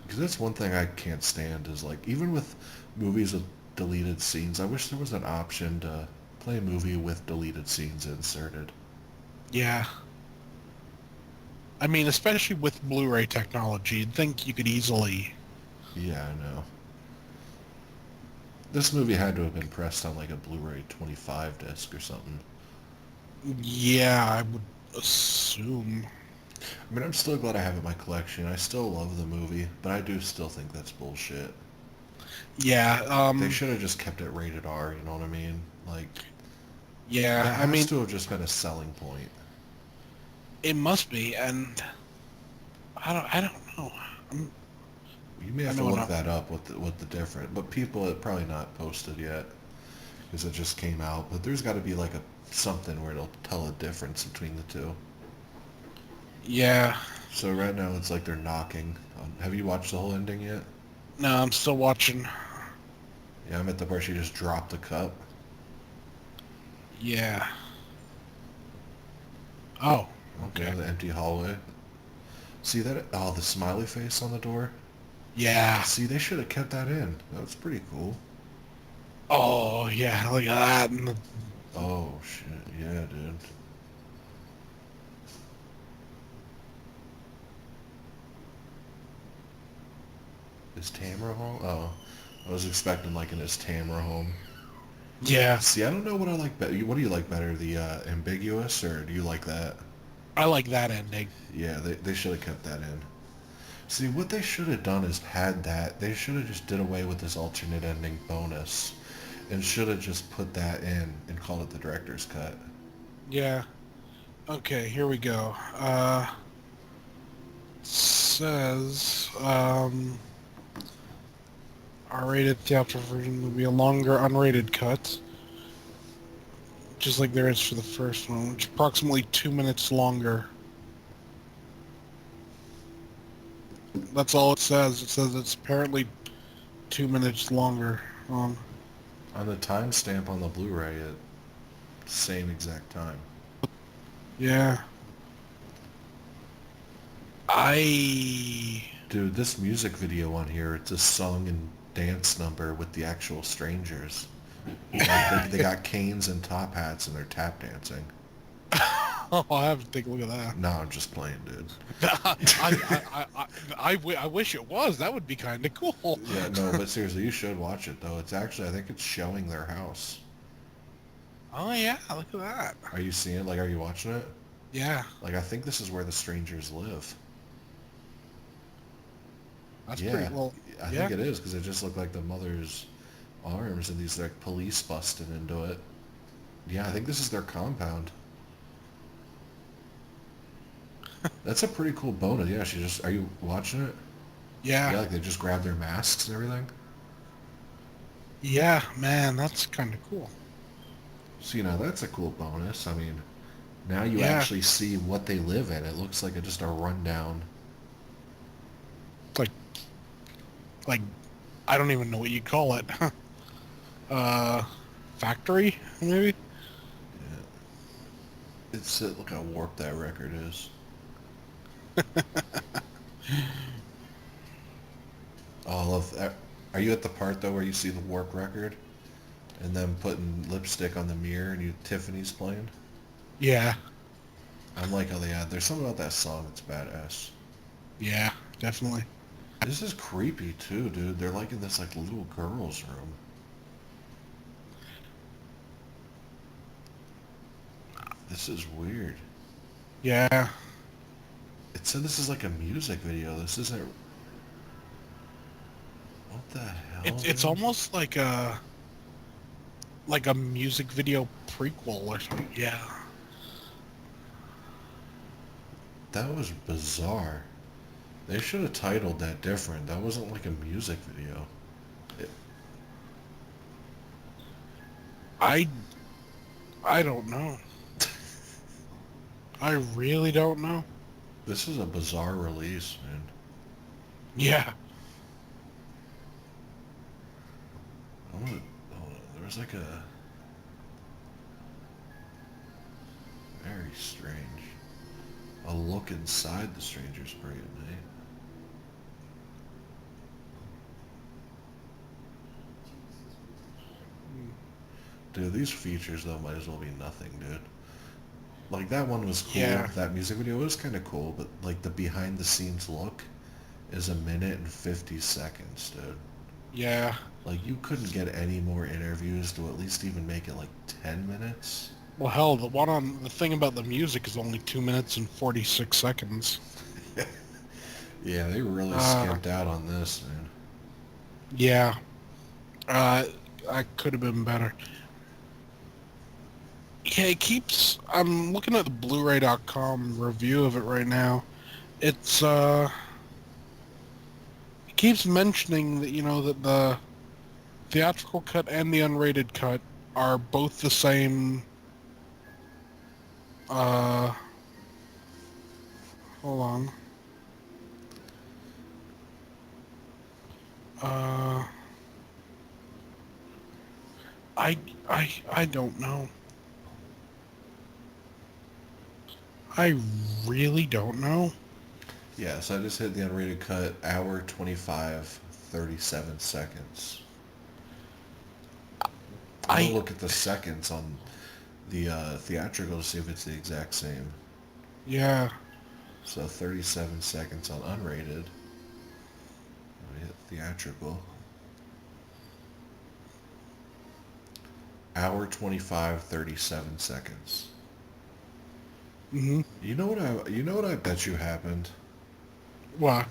Because that's one thing I can't stand is like, even with movies with deleted scenes, I wish there was an option to play a movie with deleted scenes inserted. yeah. I mean, especially with Blu-ray technology, you'd think you could easily. Yeah, I know. This movie had to have been pressed on like a Blu-ray 25 disc or something. Yeah, I would assume. I mean, I'm still glad I have it in my collection. I still love the movie, but I do still think that's bullshit. Yeah. They should have just kept it rated R, you know what I mean? Like, that Yeah. I has mean, to have just been a selling point. it must be, and I don't know. You may I have to know look enough. that up what the different, but people have probably not posted yet because it just came out. But there's got to be like a something where it'll tell a difference between the two. Yeah. So right now it's like they're knocking. Have you watched the whole ending yet? No, I'm still watching. Yeah, I'm at the part she just dropped the cup. Yeah. Oh. Yeah, Okay. the empty hallway. See that? Oh, the smiley face on the door. Yeah. See, they should have kept that in. That's pretty cool. Oh, yeah. Look at that. And Oh shit, yeah, dude. Is Tamara home? Oh, I was expecting like an Is Tamara home. yeah. See, I don't know what I like better. What do you like better, the ambiguous, or do you like that? I like that ending. Yeah, they should have kept that in. See, what they should have done is had that. They should have just did away with this alternate ending bonus, and should have just put that in and called it the director's cut. Yeah. Okay, here we go. Says, R-rated theatrical version will be a longer unrated cut, just like there is for the first one, which is approximately 2 minutes longer. That's all it says. It says it's apparently 2 minutes longer. On the timestamp on the Blu-ray, at same exact time. Yeah. I... Dude, this music video on here, it's a song and dance number with the actual strangers. Like they got canes and top hats and they're tap dancing. Oh, I have to take a look at that. No, I'm just playing, dude. I wish it was. That would be kind of cool. Yeah, no, but seriously, you should watch it though. It's actually, I think it's showing their house. Oh yeah, look at that. Are you seeing it? Like, are you watching it? Yeah, Like, I think this is where the strangers live. that's Yeah, pretty well. I Yeah, think it is because it just looked like the mother's arms and these like police busted into it. Yeah, I think this is their compound. That's a pretty cool bonus. Yeah, she just, are you watching it? Yeah, yeah, like they just grab their masks and everything. yeah. Man, that's kind of cool. So, you know, that's a cool bonus. I mean, now you Yeah, actually see what they live in. It looks like just a rundown. like, like, I don't even know what you call it. uh, Factory, maybe? Yeah. Look how warped that record is. All of that. Are you at the part though where you see the warp record and them putting lipstick on the mirror and Tiffany's playing? Yeah, I'm like, oh yeah, there's something about that song that's badass. yeah, definitely. This is creepy too, dude. They're like in this like little girl's room. This is weird. Yeah, It said this is like a music video. This isn't. What the hell, it's dude? almost like a music video prequel or something. Yeah. That was bizarre. They should have titled that different. That wasn't like a music video. It, I I don't know. I really don't know. this is a bizarre release, man. Yeah. I want to. There was like a very strange. A look inside the stranger's brain, eh? Dude, these features though might as well be nothing, dude. Like that one was cool. Yeah. That music video was kind of cool, but like the behind the scenes look is a minute and 50 seconds, dude. Yeah. Like you couldn't get any more interviews to at least even make it like 10 minutes. Well, hell, the thing about the music is only 2 minutes and 46 seconds. Yeah, they really Uh, skimped out on this, man. yeah. Uh, I could have been better. Yeah, it keeps. I'm looking at the Blu-ray.com review of it right now. It's it keeps mentioning that that the theatrical cut and the unrated cut are both the same. Uh, hold on. Uh, I I don't know. I really don't know. Yeah, so I just hit the unrated cut, hour 25, 37 seconds. I'm gonna I look at the seconds on the theatrical to see if it's the exact same. yeah. So 37 seconds on unrated. Let me hit theatrical. Hour 25, 37 seconds. Mhm. You know what I bet you happened? What?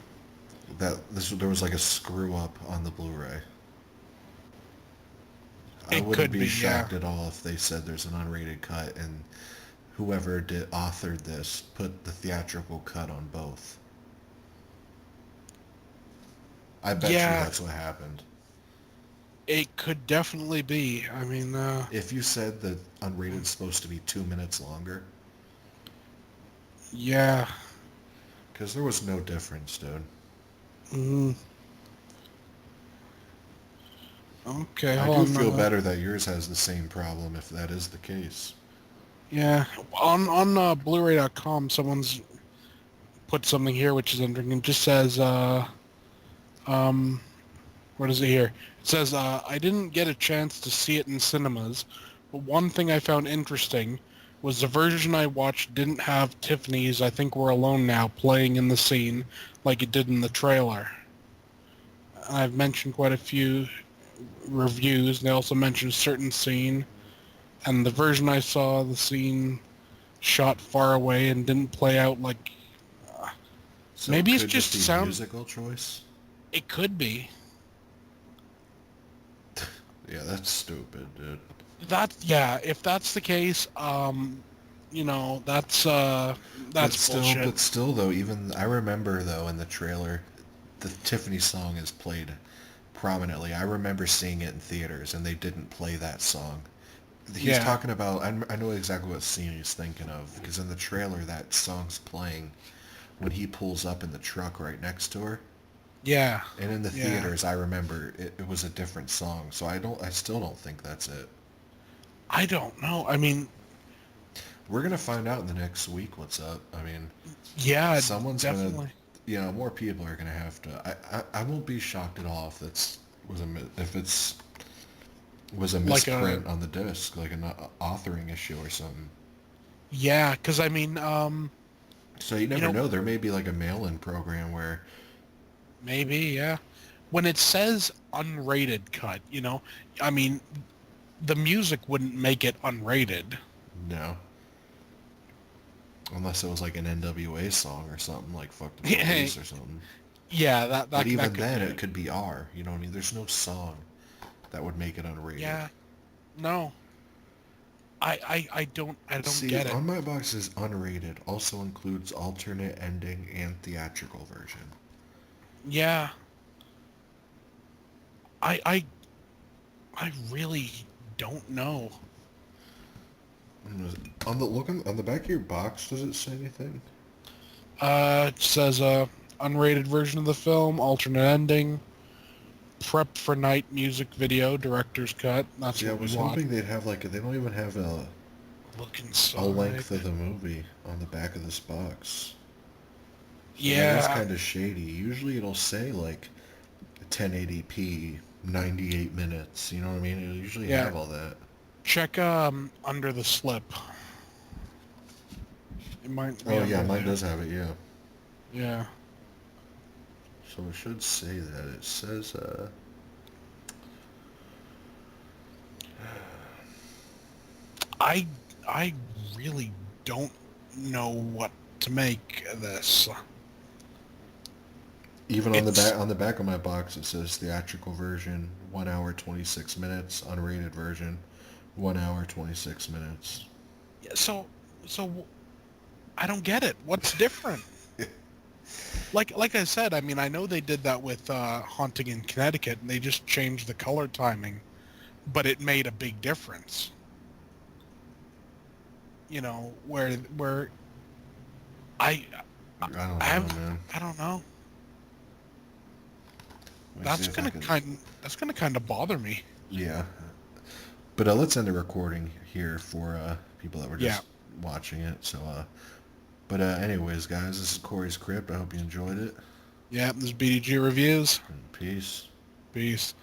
There was like a screw up on the Blu-ray. I It wouldn't could be be, yeah. shocked at all if they said there's an unrated cut and whoever authored this put the theatrical cut on both. I bet you Yeah, that's what happened. it could definitely be. I mean, If you said that unrated's supposed to be 2 minutes longer, yeah. because there was no difference, dude. Mhm. Okay, I hold do on. feel better that yours has the same problem if that is the case. Yeah, on Blu-ray.com, someone's put something here which is interesting. It just says, um, what is it here? It says, I didn't get a chance to see it in cinemas, but one thing I found interesting was the version I watched didn't have Tiffany's I Think We're Alone Now playing in the scene like it did in the trailer. I've mentioned quite a few reviews, and they also mentioned a certain scene, and the version I saw, the scene shot far away and didn't play out like... So it Maybe it's could just just be sound... musical choice? It could be. Yeah, that's stupid, dude. Yeah, if that's the case, But that's still, bullshit. though, even I remember though in the trailer, the Tiffany song is played prominently. I remember seeing it in theaters, and they didn't play that song. He's Yeah, talking about. I know exactly what scene he's thinking of because in the trailer that song's playing when he pulls up in the truck right next to her. yeah, And in the yeah. theaters, I remember it was a different song. So I still don't think that's it. I don't know. I mean, We're gonna find out in the next week what's up. I mean, yeah, someone's gonna, definitely. more people are gonna have to. I won't be shocked at all if if it's was a Like a misprint on the disc, like an authoring issue or something. yeah, because I mean, So you you never know, know. There may be like a mail-in program where, maybe yeah. When it says unrated cut, I mean, the music wouldn't make it unrated. no, unless it was like an NWA song or something, like "Fuck the Yeah, Police" or something. yeah, that But that that even could then, be it it. could be R. You know what I mean? There's no song that would make it unrated. Yeah, no, I don't See, get it. on my box is unrated. Also includes alternate ending and theatrical version. Yeah, I I I really don't know. On the back of your box, does it say anything? It says unrated version of the film, alternate ending, prep for night music video, director's cut. That's See, I what we was watched. hoping they'd have like they don't even have Look a inside. length of the movie on the back of this box. So that is Yeah, kind of shady. Usually it'll say like 1080p, 98 minutes. You know what I mean? It'll usually yeah. have all that. Check under the slip. It might be Oh yeah, under mine there. does have it. Yeah. Yeah. So it should say that. It says I I really don't know what to make of this. even It's on the back of my box it says theatrical version 1 hour 26 minutes, unrated version 1 hour 26 minutes. so I don't get it. What's different? Like I said, I mean, I know they did that with Haunting in Connecticut, and they just changed the color timing, but it made a big difference. Where I I don't I know, have man. I don't know. Let me see That's if I gonna can. kind of bother me. Yeah, but let's end the recording here for people that were Yeah, just watching it. So, but anyways, guys, this is Corey's Crypt. I hope you enjoyed it. yeah. This is BDG reviews. And peace. Peace.